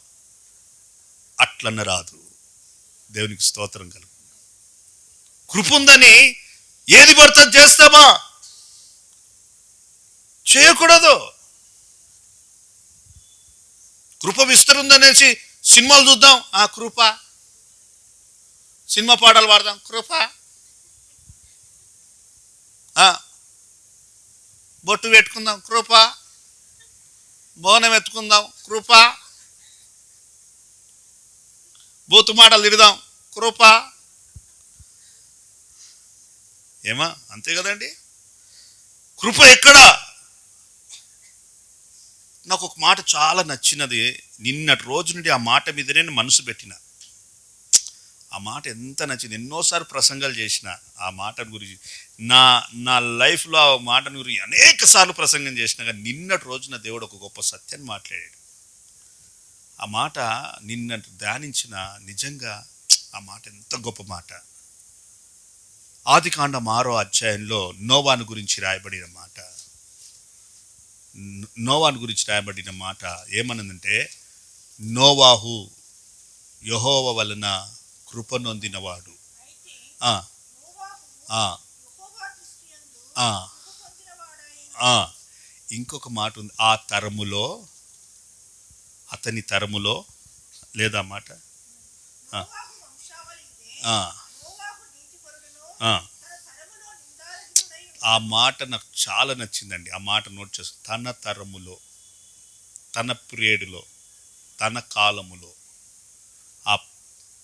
[SPEAKER 1] అట్లన్న రాదు. దేవునికి స్తోత్రం కలుగు. కృప ఉందని ఏది పడితే చేస్తామా? చేయకూడదు. కృప విస్తరుందనేసి సినిమాలు చూద్దాం, కృప. సినిమా పాటలు పాడదాం, కృప. బొట్టు పెట్టుకుందాం, కృప. బోనం ఎత్తుకుందాం, కృప. బూతు మాటలు తిడదాం, కృప. ఏమా అంతే కదండి? కృప ఎక్కడా? నాకు ఒక మాట చాలా నచ్చినది. నిన్నటి రోజు నుండి ఆ మాట మీదనే మనసు పెట్టిన. ఆ మాట ఎంత నచ్చింది. ఎన్నోసార్లు ప్రసంగాలు చేసిన ఆ మాట గురించి. నా లైఫ్లో ఆ మాటను గురించి అనేక సార్లు ప్రసంగం చేసిన. కానీ నిన్నటి రోజున దేవుడు ఒక గొప్ప సత్యాన్ని మాట్లాడాడు. ఆ మాట నిన్న ధ్యానించిన, నిజంగా ఆ మాట ఎంత గొప్ప మాట. ఆదికాండం 6వ అధ్యాయంలో నోవాను గురించి రాయబడిన మాట. నోవాను గురించి రాయబడిన మాట ఏమన్నదంటే, నోవాహు యెహోవా వలన కృప నొందినవాడు. ఇంకొక మాట ఉంది, ఆ తరములో, అతని తరములో లేదా మాట. ఆ మాట నాకు చాలా నచ్చిందండి. ఆ మాట నోట్ చేసు. తన తరములో, తన పీరియడ్లో, తన కాలములో. ఆ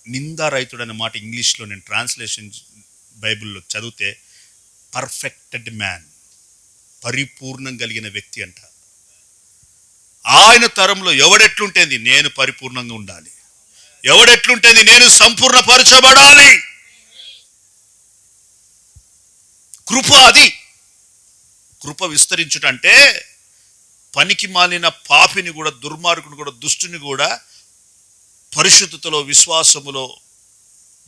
[SPEAKER 1] నిందారహితుడు అనే మాట ఇంగ్లీష్లో నేను ట్రాన్స్లేషన్ బైబిల్లో చదివితే పర్ఫెక్టెడ్ మ్యాన్, పరిపూర్ణం కలిగిన వ్యక్తి అంట. ఆయన తరంలో ఎవడెట్లుంటేంది, నేను పరిపూర్ణంగా ఉండాలి. ఎవడెట్లుంటేంది, నేను సంపూర్ణపరచబడాలి. కృప అది. కృప విస్తరించుటంటే పనికి మాలిన పాపిని కూడా, దుర్మార్గుని కూడా, దుష్టుని కూడా పరిశుద్ధతలో, విశ్వాసములో,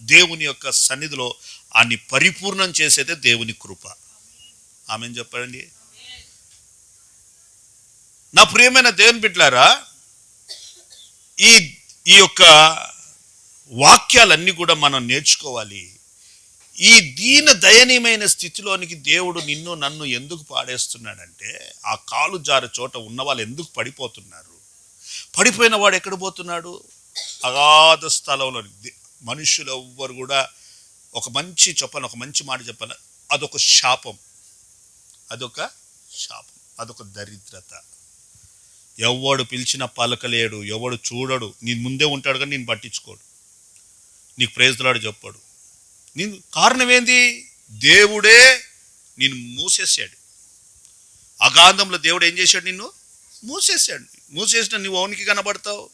[SPEAKER 1] దేవుని యొక్క సన్నిధిలో అన్ని పరిపూర్ణం చేసేదే దేవుని కృప. ఆమెను చెప్పండి. నా ప్రియమైన దేవుని బిడ్డలారా, ఈ యొక్క వాక్యాలన్నీ కూడా మనం నేర్చుకోవాలి. ఈ దీన దయనీయమైన స్థితిలోనికి దేవుడు నిన్ను నన్ను ఎందుకు పాడేస్తున్నాడంటే, ఆ కాలు జార చోట ఉన్న వాళ్ళు ఎందుకు పడిపోతున్నారు? పడిపోయిన వాడు ఎక్కడ పోతున్నాడు? అగాధ స్థలంలో. మనుషులు ఎవ్వరు కూడా ఒక మంచి మాట చెప్పాలి, అదొక శాపం, అదొక దరిద్రత. ఎవడు పిలిచిన పలకలేడు, ఎవడు చూడడు, నీ ముందే ఉంటాడు కానీ నేను పట్టించుకోడు, నీకు ప్రైజ్ ది లార్డ్ చెప్పాడు. నేను కారణం ఏంది? దేవుడే నిన్ను మూసేసాడు. అగాధంలో దేవుడు ఏం చేశాడు? నిన్ను మూసేసిన నువ్వు ఓనికి కనబడతావు.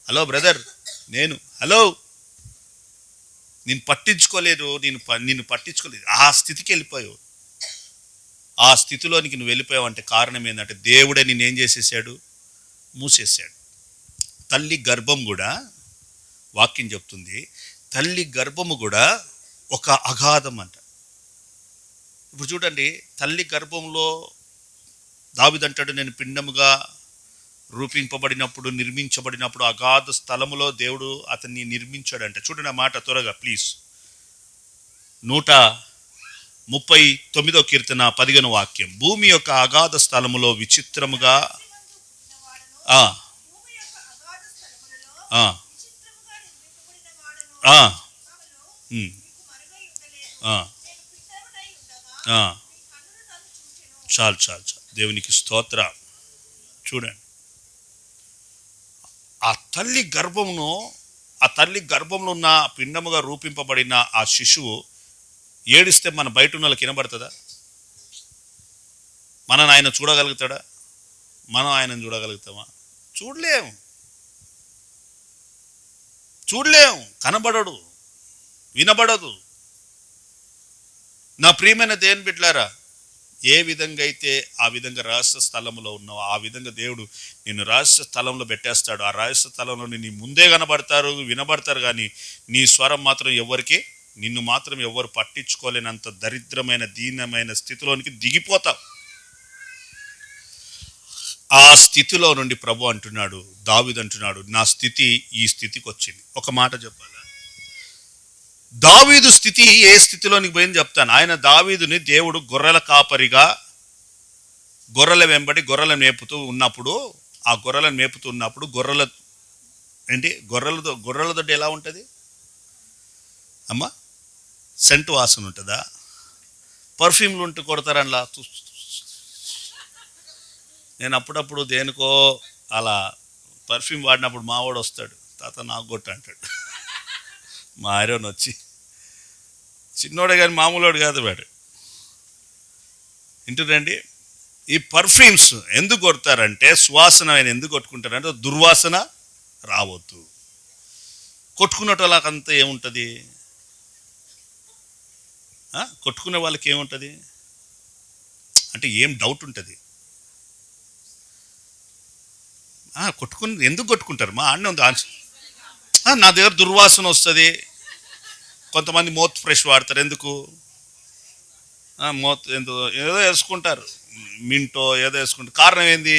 [SPEAKER 1] హలో బ్రదర్, హలో, నేను పట్టించుకోలేదు, నిన్ను పట్టించుకోలేదు. ఆ స్థితికి వెళ్ళిపోయావు. ఆ స్థితిలోనికి నువ్వు వెళ్ళిపోయావు అంటే కారణం ఏంటంటే దేవుడే నిన్నేం చేసేసాడు? మూసేసాడు. తల్లి గర్భం కూడా, వాక్యం చెప్తుంది, తల్లి గర్భము కూడా ఒక అగాధం అంట. ఇప్పుడు చూడండి, తల్లి గర్భంలో దావీదు అంటాడు, నేను పిండముగా రూపింపబడినప్పుడు, నిర్మించబడినప్పుడు అగాధ స్థలములో దేవుడు అతన్ని నిర్మించాడంట. చూడండి ఆ మాట త్వరగా ప్లీజ్. 139 కీర్తన 15 వాక్యం. భూమి యొక్క అగాధ స్థలములో విచిత్రముగా చాలు దేవునికి స్తోత్ర. చూడండి, ఆ తల్లి గర్భంలో ఉన్న పిండముగా రూపింపబడిన ఆ శిశువు ఏడిస్తే మన బయట ఉన్న వాళ్ళకి వినబడుతుందా? మనం ఆయన చూడగలుగుతాడా? మనం ఆయనను చూడగలుగుతామా? చూడలేం, కనబడడు, వినబడదు. నా ప్రియమైన దేవుని బిడ్డలారా, ఏ విధంగా అయితే ఆ విధంగా రహస్య స్థలంలో ఉన్నావు, ఆ విధంగా దేవుడు నిన్ను రహస్య స్థలంలో పెట్టేస్తాడు. ఆ రహస్య స్థలంలో నీ ముందే కనబడతారు, వినబడతారు, కానీ నీ స్వరం మాత్రం నిన్ను మాత్రం ఎవరు పట్టించుకోలేనంత దరిద్రమైన, దీనమైన స్థితిలోనికి దిగిపోతావు. ఆ స్థితిలో నుండి ప్రభు అంటున్నాడు, దావీదు అంటున్నాడు, నా స్థితి ఈ స్థితికి వచ్చింది. ఒక మాట చెప్పాలా? దావీదు స్థితి ఏ స్థితిలోనికి పోయింది చెప్తాను. దావీదుని దేవుడు గొర్రెల కాపరిగా, గొర్రెల వెంబడి గొర్రెలను మేపుతూ ఉన్నప్పుడు, గొర్రెల దొడ్డి ఎలా ఉంటుంది అమ్మా? సెంటు వాసన ఉంటుందా? పర్ఫ్యూమ్లు ఉంటూ కొడతారనలా. నేను అప్పుడప్పుడు దేనికో అలా పర్ఫ్యూమ్ వాడినప్పుడు మావాడు వస్తాడు, తాత నాకు కొట్ట అంటాడు. మా ఆరోన్ వచ్చి, చిన్నోడే కానీ మామూలుడు కాదు వాడు. వింటురండి, ఈ పర్ఫ్యూమ్స్ ఎందుకు కొడతారంటే, సువాసన ఆయన ఎందుకు కొట్టుకుంటారంటే దుర్వాసన రావద్దు. కొట్టుకునేటోళ్ళకంతా ఏముంటుంది? కొట్టుకునే వాళ్ళకి ఏముంటుంది అంటే ఏం డౌట్ ఉంటుంది? ఎందుకు కొట్టుకుంటారు? మా అన్న ఉంది ఆన్సర్. నా దగ్గర దుర్వాసన వస్తుంది. కొంతమంది మౌత్ ఫ్రెష్ వాడతారు. ఎందుకు? ఏదో వేసుకుంటారు, మింటో ఏదో వేసుకుంటారు. కారణం ఏంది?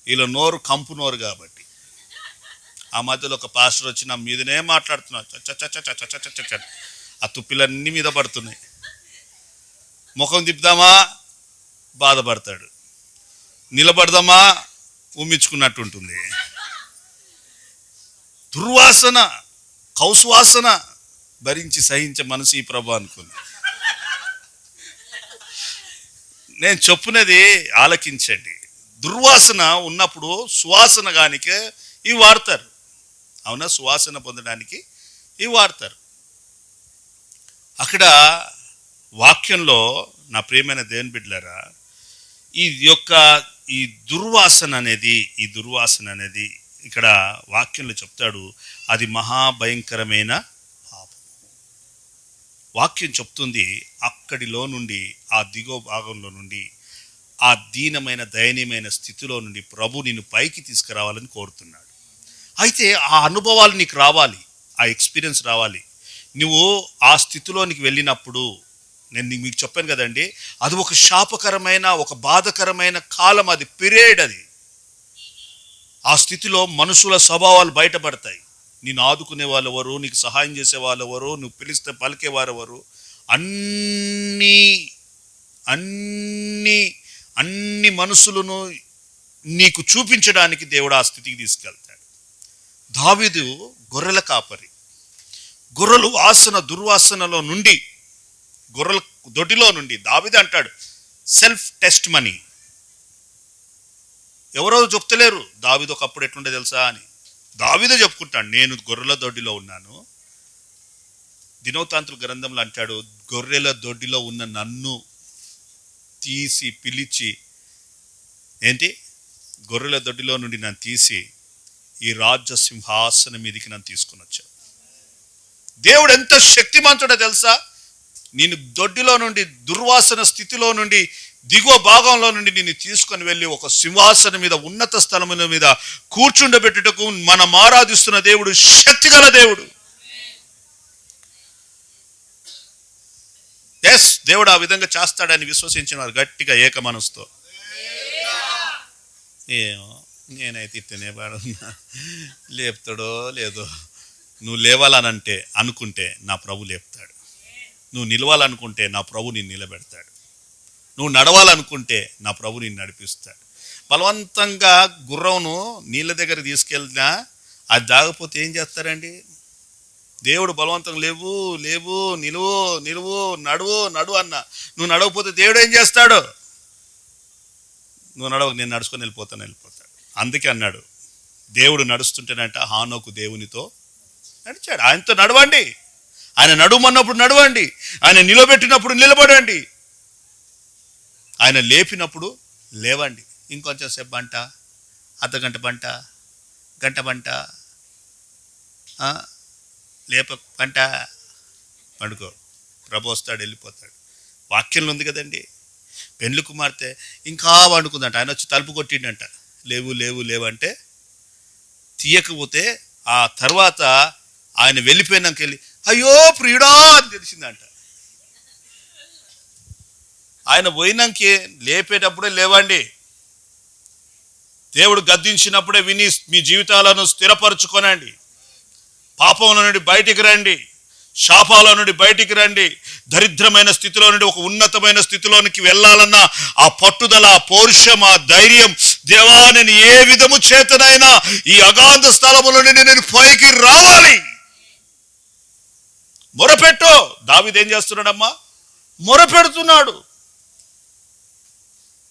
[SPEAKER 1] వీళ్ళు నోరు కంపు నోరు కాబట్టి. ఆ మధ్యలో ఒక పాస్టర్ వచ్చి నా మీదనే మాట్లాడుతున్నాడు, ఆ తుప్పిలన్నీ మీద పడుతున్నాయి. ముఖం తిప్పుదామా బాధపడతాడు, నిలబడదామా ఉమ్మించుకున్నట్టు ఉంటుంది. దుర్వాసన, కౌసువాసన భరించి సహించే మనసు ఈ ప్రభు అనుకుంది. నేను చెప్పునది ఆలకించండి. దుర్వాసన ఉన్నప్పుడు సువాసన గానికే ఇవి వాడతారు. అవునా, సువాసన పొందడానికి ఇవి వాడతారు. అక్కడ వాక్యంలో నా ప్రియమైన దేవుని బిడ్డలారా, ఈ దుర్వాసన అనేది ఇక్కడ వాక్యంలో చెప్తాడు, అది మహాభయంకరమైన పాపం. వాక్యం చెప్తుంది అక్కడిలో నుండి, ఆ దిగో భాగంలో నుండి, ఆ దీనమైన దయనీయమైన స్థితిలో నుండి ప్రభు నిన్ను పైకి తీసుకురావాలని కోరుతున్నాడు. అయితే ఆ అనుభవాలు నీకు రావాలి, ఆ ఎక్స్పీరియన్స్ రావాలి. నువ్వు ఆ స్థితిలోనికి వెళ్ళినప్పుడు, నేను మీకు చెప్పాను కదండి, అది ఒక శాపకరమైన, ఒక బాధకరమైన కాలం, అది పీరియడ్. అది ఆ స్థితిలో మనుషుల స్వభావాలు బయటపడతాయి. నిన్ను ఆదుకునే వాళ్ళు ఎవరు, నీకు సహాయం చేసే వాళ్ళు ఎవరు, నువ్వు పిలిస్తే పలికేవారు ఎవరు, అన్ని అన్ని అన్ని మనుషులను నీకు చూపించడానికి దేవుడు ఆ స్థితికి తీసుకెళ్తాడు. దావీదు గొర్రెల కాపరి. గొర్రెలు దుర్వాసనలో నుండి, గొర్రెల దొడ్డిలో నుండి దావీదు అంటాడు, సెల్ఫ్ టెస్ట్ మనీ. ఎవరో చెప్తలేరు దావీదు ఒకప్పుడు ఎట్లుండే తెలుసా అని. దావీదే చెప్పుకుంటాడు, నేను గొర్రెల దొడ్డిలో ఉన్నాను. దినవృత్తాంతుల గ్రంథంలో అంటాడు, గొర్రెల దొడ్డిలో ఉన్న నన్ను తీసి పిలిచి, గొర్రెల దొడ్డిలో నుండి నన్ను తీసి ఈ రాజ్య సింహాసనం మీదకి నన్ను తీసుకుని వచ్చాడు. దేవుడు ఎంత శక్తిమంతుడో తెలుసా. నేను దొడ్డిలో నుండి, దుర్వాసన స్థితిలో నుండి, దిగువ భాగంలో నుండి నిన్ను తీసుకొని వెళ్ళి ఒక సింహాసనం మీద, ఉన్నత స్థలముల మీద కూర్చుండబెట్టుటకు మనం ఆరాధిస్తున్న దేవుడు శక్తిగల దేవుడు. దేవుడు ఆ విధంగా చేస్తాడని విశ్వసించిన వారు గట్టిగా ఏక మనసుతో, ఏమో నేనైతే ఇట్టనే పాడున్నా, లేపుతాడో లేదో. నువ్వు లేవాలనంటే అనుకుంటే నా ప్రభు లేపుతాడు. నువ్వు నిలవాలనుకుంటే నా ప్రభు నిన్ను నిలబెడతాడు. నువ్వు నడవాలనుకుంటే నా ప్రభు నిన్ను నడిపిస్తాడు. బలవంతంగా గుర్రంను నీళ్ళ దగ్గర తీసుకెళ్ళినా అది దాగపోతే ఏం చేస్తారండి? దేవుడు బలవంతం లేవు లేవు, నిలువు నిలువు, నడువు అన్న, నువ్వు నడవకపోతే దేవుడు ఏం చేస్తాడు? నేను నడుచుకొని వెళ్ళిపోతాడు. అందుకే అన్నాడు, దేవుడు నడుస్తుంటేనంట హానోకు దేవునితో నడిచాడు. ఆయనతో నడవండి, ఆయన నడుమన్నప్పుడు నడవండి, ఆయన నిలబెట్టినప్పుడు నిలబడండి, ఆయన లేపినప్పుడు లేవండి. ఇంకొంచెం సేపు బంట, అర్ధగంట బంట, గంట బంట, పంట పండుకో, ప్రభు వస్తాడు, వెళ్ళిపోతాడు. వాక్యంలో ఉంది కదండి, పెండ్లి కుమార్తె ఇంకా వండుకుందంట, ఆయన వచ్చి తలుపు కొట్టిండంట, లేవు లేవు లేవు అంటే తీయకపోతే ఆ తర్వాత ఆయన వెళ్ళిపోయినాక వెళ్ళి అయ్యో ప్రియుడా అని తెలిసిందంట. ఆయన పోయినాకే లేపేటప్పుడే లేవండి. దేవుడు గద్దించినప్పుడే విని మీ జీవితాలను స్థిరపరచుకోనండి. పాపంలో నుండి బయటికి రండి, శాపాల నుండి బయటికి రండి. దరిద్రమైన స్థితిలో నుండి ఒక ఉన్నతమైన స్థితిలోనికి వెళ్ళాలన్న ఆ పట్టుదల, ఆ పౌరుషం, ఆ ధైర్యం, దేవా నేను ఏ విధము చేతనైనా ఈ అగాధ స్థలములో నుండి నేను పైకి రావాలి. మొరపెట్టు. దావీదు ఏం చేస్తున్నాడమ్మా? మొరపెడుతున్నాడు.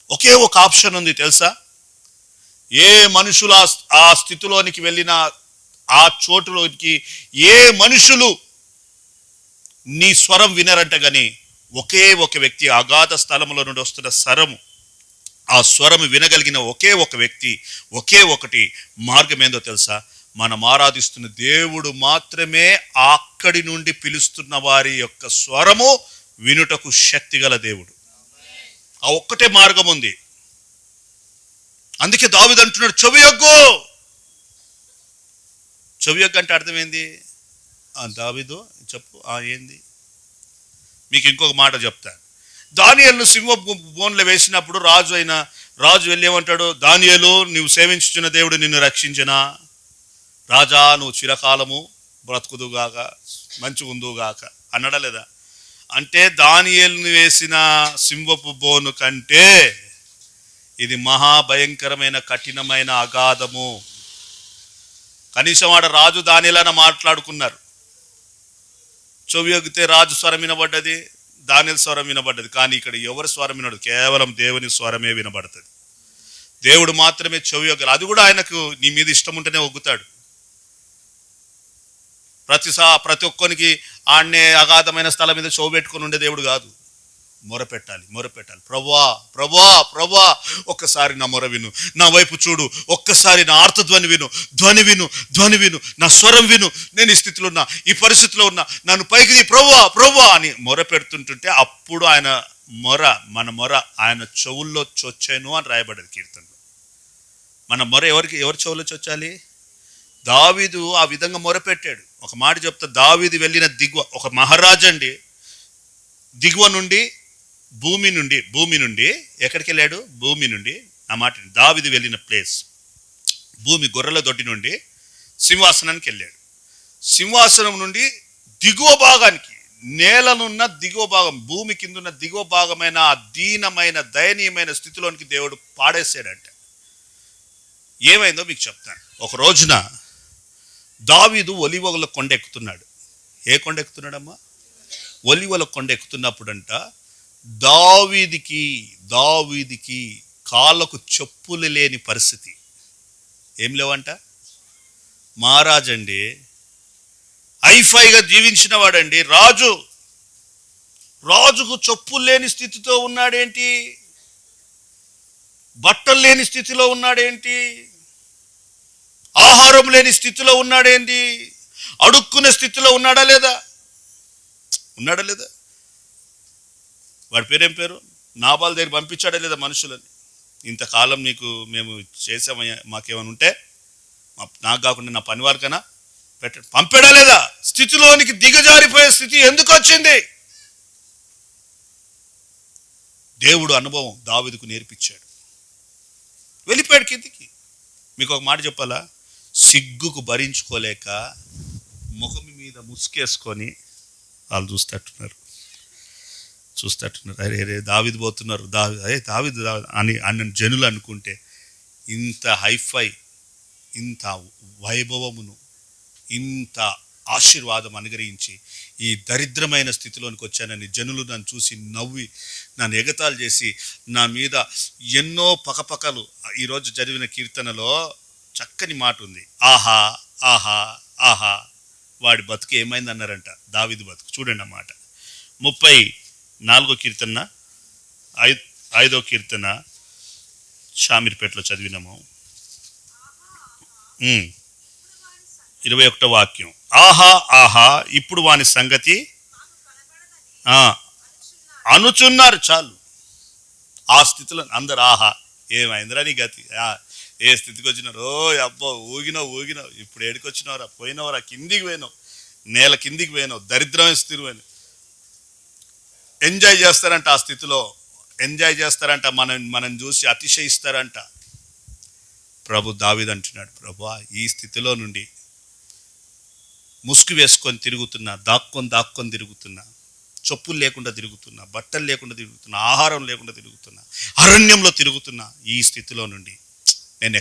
[SPEAKER 1] ఒకే ఒక ఆప్షన్ ఉంది తెలుసా? ఏ మనుషులు ఆ స్థితిలోనికి వెళ్ళినా, ఆ చోటులోనికి ఏ మనుషులు నీ స్వరం వినరంట, కానీ ఒకే ఒక వ్యక్తి, అగాధ స్థలంలో నుండి వస్తున్న స్వరము, ఆ స్వరము వినగలిగిన ఒకే ఒక వ్యక్తి, ఒకే ఒకటి మార్గం ఏందో తెలుసా? మనం ఆరాధిస్తున్న దేవుడు మాత్రమే అక్కడి నుండి పిలుస్తున్న వారి యొక్క స్వరము వినుటకు శక్తిగల దేవుడు. ఆ ఒక్కటే మార్గం ఉంది. అందుకే దావీదు అంటున్నాడు, చెవియొగ్గు. చెవియొగ్గు అంటే అర్థమైంది? దావీదు చెప్పు, ఏంది? మీకు ఇంకొక మాట చెప్తాను. దానియేలును సింహ బోన్లో వేసినప్పుడు రాజు వెళ్ళి ఏమంటాడు? దానియేలు, నువ్వు సేవించుచున్న దేవుడు నిన్ను రక్షించినా, రాజా నువ్వు చిరకాలము బ్రతుకుదుగాక, మంచి ఉందుగాక అన్నాడా లేదా? అంటే దానియేలును వేసిన సింహపు బోను కంటే ఇది మహాభయంకరమైన కఠినమైన అగాధము. కనీసం ఆడ రాజు దానియేలన మాట్లాడుకున్నారు. చెవియొగ్గితే రాజు స్వరం వినబడ్డది, దానియేలు స్వరం వినబడ్డది. కానీ ఇక్కడ ఎవరి స్వరం వినబడదు? కేవలం దేవుని స్వరమే వినబడుతుంది. దేవుడు మాత్రమే చెవియొగ్గలు. అది కూడా ఆయనకు నీ మీద ఇష్టం ఉంటేనే ఒగ్గుతాడు. ప్రతి ఒక్కరికి ఆడనే అగాధమైన స్థలం మీద చెవు పెట్టుకొని ఉండే దేవుడు కాదు. మొరపెట్టాలి. ప్రభువా ప్రభువా ప్రభువా, ఒక్కసారి నా మొర విను, నా వైపు చూడు, ఒక్కసారి నా ఆర్తధ్వని విను, ధ్వని విను, నా స్వరం విను, నేను ఈ స్థితిలో ఉన్నా, ఈ పరిస్థితిలో ఉన్నా, నన్ను పైకి ప్రభువా ప్రభువా అని మొర పెడుతుంటుంటే అప్పుడు ఆయన మన మొర ఆయన చెవుల్లో చొచ్చాను అని రాయబడ్డది కీర్తనలో. మన మొర ఎవరి చెవుల్లో చొచ్చాలి? దావీదు ఆ విధంగా మొరపెట్టాడు. ఒక మాట చెప్తా, దావీదు వెళ్ళిన దిగువ, ఒక మహారాజు అండి, దిగువ నుండి భూమి నుండి ఎక్కడికి వెళ్ళాడు? భూమి నుండి, ఆ మాట దావీదు వెళ్ళిన ప్లేస్ భూమి, గొర్రెల దొడ్డి నుండి సింహాసనానికి వెళ్ళాడు. సింహాసనం నుండి దిగువ భాగానికి, నేలనున్న దిగువ భాగం, భూమి కింద ఉన్న దిగువ భాగమైన ఆ దీనమైన దయనీయమైన స్థితిలోనికి దేవుడు పాడేశాడంట. ఏమైందో మీకు చెప్తాను. ఒక రోజున దావీదు ఒలీవల కొండ ఎక్కుతున్నాడు. ఏ కొండ ఎక్కుతున్నాడమ్మా? ఒలీవల కొండ ఎక్కుతున్నప్పుడంట దావీదికి కాళ్ళకు చెప్పులు లేని పరిస్థితి. ఏం లేవంట. మహారాజండి, హైఫైగా జీవించిన వాడండి, రాజుకు చెప్పులు లేని స్థితితో ఉన్నాడేంటి? బట్టలు లేని స్థితిలో ఉన్నాడేంటి? ఆహారం లేని స్థితిలో ఉన్నాడేంటి? అడుక్కునే స్థితిలో ఉన్నాడా లేదా? వాడి పేరేం పేరు? నాబాల్ దగ్గర పంపించాడా లేదా మనుషులని? ఇంతకాలం మేము చేసామయ్యా, మాకేమైనా ఉంటే నాకు కాకుండా నా పనివారికైనా పంపాడా లేదా? స్థితిలోనికి దిగజారిపోయే స్థితి ఎందుకు వచ్చింది? దేవుడు అనుభవం దావీదుకు నేర్పించాడు. వెళ్ళిపోయాడు కిందికి. మీకు ఒక మాట చెప్పాలా? సిగ్గుకు భరించుకోలేక ముఖం మీద ముసుకేసుకొని వాళ్ళు చూస్తట్టున్నారు. అరే దావీదు పోతున్నారు, దావీదు అని జనులు అనుకుంటే, ఇంత హైఫై, ఇంత వైభవమును, ఇంత ఆశీర్వాదం అనుగ్రహించి ఈ దరిద్రమైన స్థితిలోనికి వచ్చానని జనులు నన్ను చూసి నవ్వి నన్ను ఎగతాళి చేసి నా మీద ఎన్నో పకపకలు. ఈరోజు చదివిన కీర్తనలో చక్కని మాట ఉంది. ఆహా ఆహా ఆహా, వాడి బతుకు ఏమైంది అన్నారంట. దావీదు బతుకు చూడండి అన్నమాట. 34 కీర్తన 5వ కీర్తన షామీర్పేటలో చదివినాము. 21వ వాక్యం. ఆహా ఆహా, ఇప్పుడు వాని సంగతి అనుచున్నారు. చాలు. ఆ స్థితిలో అందరు ఆహా, ఏమైందిరా నీ గతి, ఏ స్థితికి వచ్చినారు? ఓ అబ్బో, ఊగినావు, ఇప్పుడు ఏడికి వచ్చినావురా? పోయినవరా? కిందికి పోయినావు, నేల కిందికి పోయినావు, దరిద్రమైన స్థితి పోయినావు. ఎంజాయ్ చేస్తారంట, ఆ స్థితిలో ఎంజాయ్ చేస్తారంట, మనం చూసి అతిశయిస్తారంట. ప్రభు దావీదు అంటున్నాడు, ప్రభువా, ఈ స్థితిలో నుండి ముసుగు వేసుకొని తిరుగుతున్నా, దాక్కొని తిరుగుతున్నా, చెప్పులు లేకుండా తిరుగుతున్నా, బట్టలు లేకుండా తిరుగుతున్నా, ఆహారం లేకుండా తిరుగుతున్నా, అరణ్యంలో తిరుగుతున్నా, ఈ స్థితిలో నుండి నేను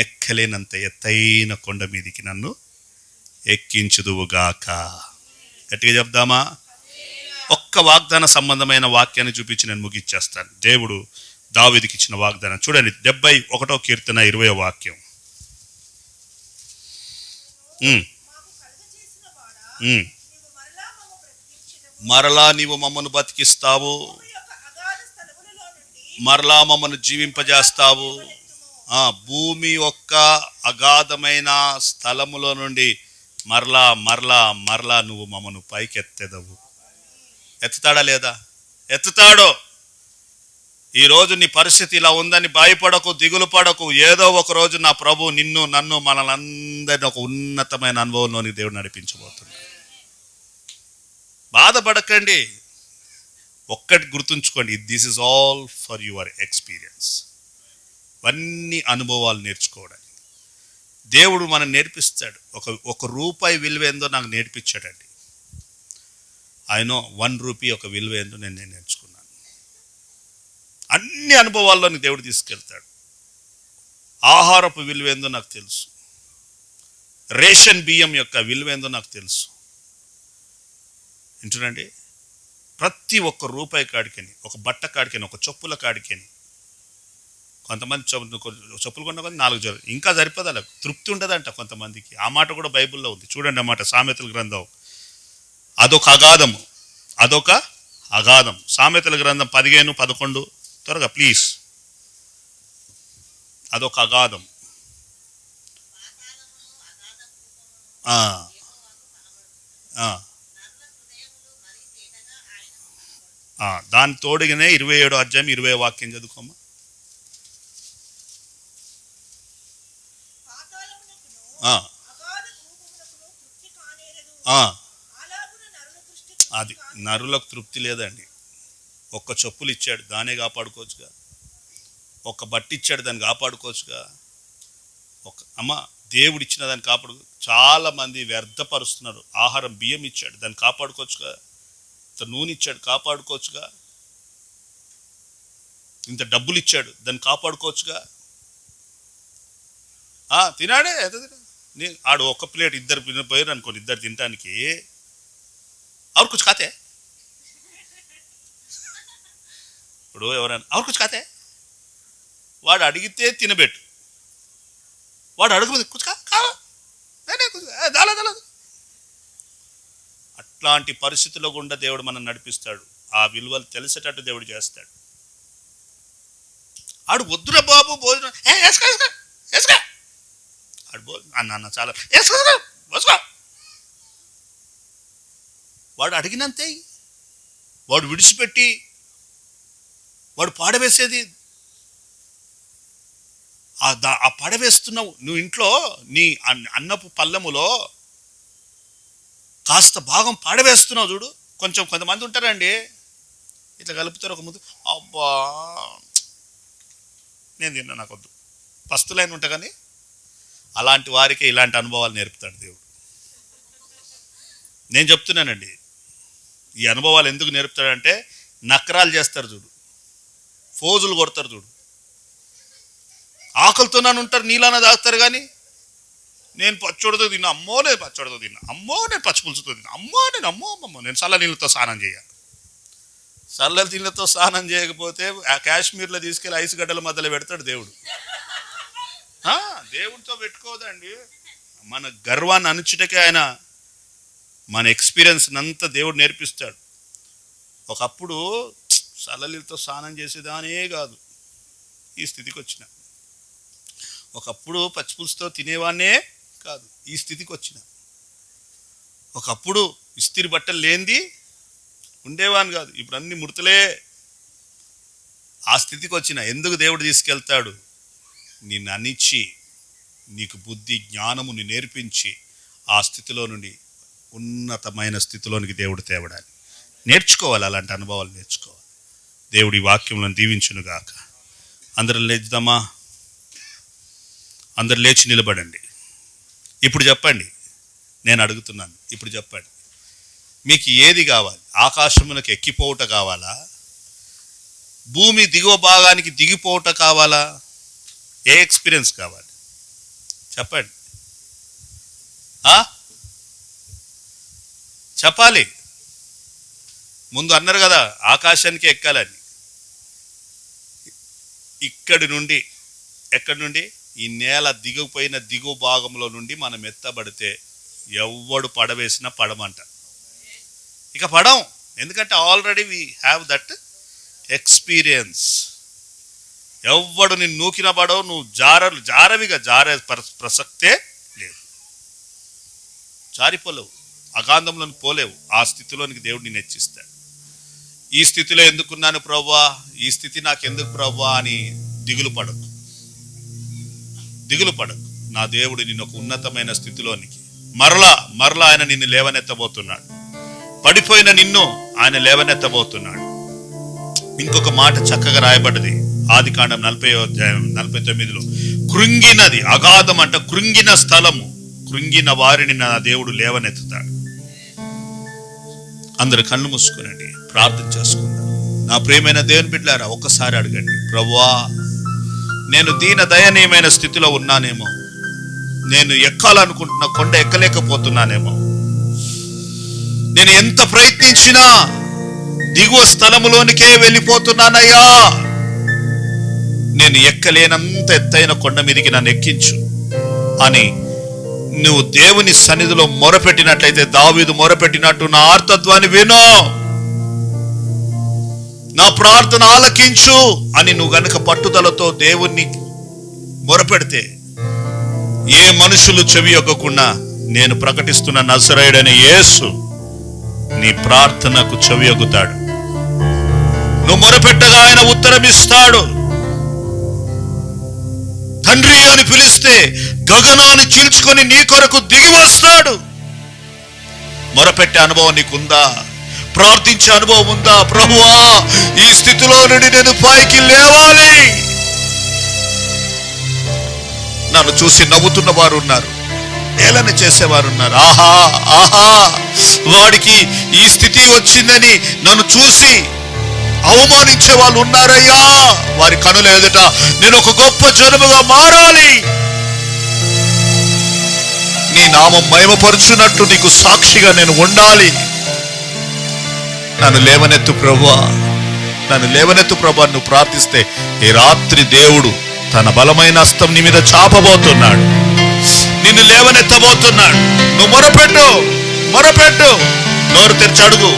[SPEAKER 1] ఎక్కలేనంత ఎత్తైన కొండ మీదికి నన్ను ఎక్కించుదువుగాక. గట్టిగా చెప్దామా? ఒక్క వాగ్దాన సంబంధమైన వాక్యాన్ని చూపించి నేను ముగిచ్చేస్తాను. దేవుడు దావీదుకి ఇచ్చిన వాగ్దానం చూడండి. 71వ కీర్తన 20వ వాక్యం. మరలా నీవు మమ్మను బతికిస్తావు, మరలా మమ్మను జీవింపజేస్తావు. భూమి యొక్క అగాధమైన స్థలములో నుండి మరలా నువ్వు మమ్మను పైకెత్తెదవు. ఎత్తుతాడా లేదా? ఎత్తుతాడు. ఈరోజు నీ పరిస్థితి ఇలా ఉందని భయపడకు, దిగులు పడకు. ఏదో ఒక రోజు నా ప్రభు నన్ను మనలందరినీ ఒక ఉన్నతమైన అనుభవంలోని దేవుడు నడిపించబోతున్నాడు. బాధపడకండి. ఒక్కటి గుర్తుంచుకోండి, this is all for your experience. అన్ని అనుభవాలు నేర్చుకోవడానికి దేవుడు మనం నేర్పిస్తాడు. ఒక రూపాయి విలువ ఏందో నాకు నేర్పించాడండి. ఆయన 1 రూపీ ఒక విలువ ఏందో నేను నేర్చుకున్నాను. అన్ని అనుభవాల్లోని దేవుడు తీసుకెళ్తాడు. ఆహారపు విలువ ఏందో నాకు తెలుసు, రేషన్ బియ్యం యొక్క విలువ ఏందో నాకు తెలుసు. వింటున్నాండి? ప్రతి ఒక్క రూపాయి కాడికని, ఒక బట్ట కాడికని, ఒక చెప్పుల కాడికని కొంతమంది చెప్పులు కొన్న కొన్ని 4 జోలు ఇంకా సరిపోదు, అలా తృప్తి ఉండదంట కొంతమందికి. ఆ మాట కూడా బైబిల్లో ఉంది, చూడండి అన్నమాట. సామెతల గ్రంథం అదొక అగాధము, అదొక అగాధం. సామెతల గ్రంథం 15:11 త్వరగా ప్లీజ్. అదొక అగాధం. దాని తోడుగానే 27 అధ్యాయం 20 వాక్యం చదువుకోమా. అది నరులకు తృప్తి లేదండి. ఒక్క చెప్పులు ఇచ్చాడు, దానే కాపాడుకోవచ్చుగా. ఒక్క బట్టి ఇచ్చాడు, దాన్ని కాపాడుకోవచ్చుగా. అమ్మ దేవుడు ఇచ్చిన దాన్ని కాపాడు. చాలా మంది వ్యర్థపరుస్తున్నారు. ఆహారం బియ్యం ఇచ్చాడు, దాన్ని కాపాడుకోవచ్చుగా. ఇంత నూనె ఇచ్చాడు, కాపాడుకోవచ్చుగా. ఇంత డబ్బులు ఇచ్చాడు, దాన్ని కాపాడుకోవచ్చుగా. తినాడే ఎంత తినా. ఆడు ఒక్క ప్లేట్ ఇద్దరు పోయారు అనుకోండి, ఇద్దరు తినటానికి. और कुछ खाते हैं? ఇప్పుడు ఎవరైనా और कुछ खाते हैं? వాడు అడిగితే తినబెట్టు, వాడు అడుగుతుంది అట్లాంటి పరిస్థితుల్లో గుండా దేవుడు మనం నడిపిస్తాడు. ఆ విలువలు తెలిసేటట్టు దేవుడు చేస్తాడు. ఆడు వద్దురా బాబు భోజనం ఆడు అన్న చాలా వేసుకో. వాడు అడిగినంతే, వాడు విడిచిపెట్టి వాడు పాడవేసేది. ఆ పడవేస్తున్నావు నువ్వు. ఇంట్లో నీ అన్నపు పల్లెములో కాస్త భాగం పాడవేస్తున్నావు చూడు. కొంతమంది ఉంటారండి, ఇట్లా కలుపుతారు ఒక ముందు, అబ్బా నేను తిన్నా నాకు వద్దు, పస్తులైన ఉంటా. కానీ అలాంటి వారికి ఇలాంటి అనుభవాలు నేర్పుతాడు దేవుడు. నేను చెప్తున్నానండి, ఈ అనుభవాలు ఎందుకు నేర్పుతాడంటే నకరాలు చేస్తారు చూడు, ఫోజులు కొడతారు చూడు. ఆకలితోనే ఉంటారు, నీళ్ళన తాగుతారు. కానీ నేను పచ్చడితో తిన్నా, అమ్మో నేను పచ్చడితో తిన్నా, అమ్మో నేను పచ్చిపులుసుతో తిన్నా, అమ్మో నేను చల్ల నీళ్ళతో స్నానం చేయాలి. చల్ల నీళ్ళతో స్నానం చేయకపోతే ఆ కాశ్మీర్లో తీసుకెళ్ళి ఐసు గడ్డల మధ్యలో పెడతాడు దేవుడు. దేవుడితో పెట్టుకోదండి. మన గర్వాన్ని అణుచుటకే ఆయన మన ఎక్స్పీరియన్స్ అంతా దేవుడు నేర్పిస్తాడు. ఒకప్పుడు చల్లనీళ్ళతో స్నానం చేసేదానే కాదు, ఈ స్థితికి వచ్చిన. ఒకప్పుడు పచ్చిపులుసుతో తినేవాన్నే కాదు, ఈ స్థితికి వచ్చిన. ఒకప్పుడు ఇస్తిరి బట్టలు లేనిది ఉండేవాన్ని కాదు, ఇప్పుడు అన్ని ముడతలే. ఆ స్థితికి వచ్చిన. ఎందుకు దేవుడు తీసుకెళ్తాడు? నిన్ను అనిచ్చి నీకు బుద్ధి జ్ఞానముని నేర్పించి ఆ స్థితిలో నుండి ఉన్నతమైన స్థితిలోనికి దేవుడు తేవడానికి నేర్చుకోవాలి. అలాంటి అనుభవాలు నేర్చుకోవాలి. దేవుడి వాక్యంలో దీవించునుగాక. అందరం లేచుదామా? అందరు లేచి నిలబడండి. ఇప్పుడు చెప్పండి, నేను అడుగుతున్నాను, ఇప్పుడు చెప్పండి, మీకు ఏది కావాలి? ఆకాశమునకు ఎక్కిపోవుట కావాలా? భూమి దిగువ భాగానికి దిగిపోవుట కావాలా? ఏ ఎక్స్పీరియన్స్ కావాలి చెప్పండి. చెప్పాలి. ముందు అన్నారు కదా ఆకాశానికి ఎక్కాలని. ఇక్కడి నుండి, ఎక్కడి నుండి? ఈ నేల దిగిపోయిన దిగువ భాగంలో నుండి మనం ఎత్తబడితే ఎవడు పడవేసినా పడమంట. ఇక పడం, ఎందుకంటే already we have that experience. ఎవ్వడు నిన్ను నూకిన పడవు, నువ్వు జారవిగా జారే ప్రసక్తే లేదు. జారిపోలేవు, అగాధంలోకి పోలేవు. ఆ స్థితిలోనికి దేవుడు నిన్ను హెచ్చిస్తాడు. ఈ స్థితిలో ఎందుకున్నాను ప్రభువా, ఈ స్థితి నాకెందుకు ప్రభువా అని దిగులు పడకు. నా దేవుడు నిన్ను ఒక ఉన్నతమైన స్థితిలోనికి మరలా ఆయన నిన్ను లేవనెత్తబోతున్నాడు. పడిపోయిన నిన్ను ఆయన లేవనెత్తబోతున్నాడు. ఇంకొక మాట చక్కగా రాయబడ్డది ఆదికాండం 40వ అధ్యాయం 49లో. కృంగినది, అగాధం అంట కృంగిన స్థలము, కృంగిన వారిని నా దేవుడు లేవనెత్తుతాడు. అందరు కళ్ళు మూసుకునండి, ప్రార్థన చేసుకుందాం. నా ప్రియమైన దేవుని బిడ్డలారా, ఒక్కసారి అడగండి, ప్రభువా నేను దీన దయనీయమైన స్థితిలో ఉన్నానేమో, నేను ఎక్కాలనుకుంటున్న కొండ ఎక్కలేకపోతున్నానేమో, నేను ఎంత ప్రయత్నించినా దిగువ స్థలములోనికే వెళ్ళిపోతున్నానయ్యా, నేను ఎక్కలేనంత ఎత్తైన కొండ మీదికి నన్ను ఎక్కించు అని నువ్వు దేవుని సన్నిధిలో మొరపెట్టినట్లయితే, దావీదు మొరపెట్టినట్టు నా ఆర్తత్వాన్ని వినో, నా ప్రార్థన ఆలకించు అని నువ్వు గనుక పట్టుదలతో దేవుణ్ణి మొరపెడితే, ఏ మనుషులు చెవి యొక్కకుండా నేను ప్రకటిస్తున్న నజరేయుడైన యేసు నీ ప్రార్థనకు చెవి యొక్కుతాడు. నువ్వు మొరపెట్టగా ఆయన ఉత్తరం ఇస్తాడు. తండ్రి అని పిలిస్తే గగనాన్ని చీల్చుకొని నీ కొరకు దిగి వస్తాడు. మొరపెట్టే అనుభవం నీకుందా? ప్రార్థించే అనుభవం ఉందా? ప్రభువా, ఈ స్థితిలో నుండి నేను పైకి లేవాలి. నన్ను చూసి నవ్వుతున్న వారు ఉన్నారు, ఏలన చేసేవారు ఉన్నారు. ఆహా ఆహా, వాడికి ఈ స్థితి వచ్చిందని నన్ను చూసి అవమానించే వాళ్ళు ఉన్నారయ్యా. వారి కనుల ఎదుట నేను ఒక గొప్ప జనముగా మారాలి, నీ నామం మహిమపరుచున్నట్టు నీకు సాక్షిగా నేను ఉండాలి. నన్ను లేవనెత్తు ప్రభువా, నన్ను లేవనెత్తు ప్రభువా. నువ్వు ప్రార్థిస్తే ఈ రాత్రి దేవుడు తన బలమైన హస్తం నీ మీద చాపబోతున్నాడు, నిన్ను లేవనెత్తబోతున్నాడు. నువ్వు మొరపెట్టు, మొరపెట్టు, నోరు తెరిచి అడుగు.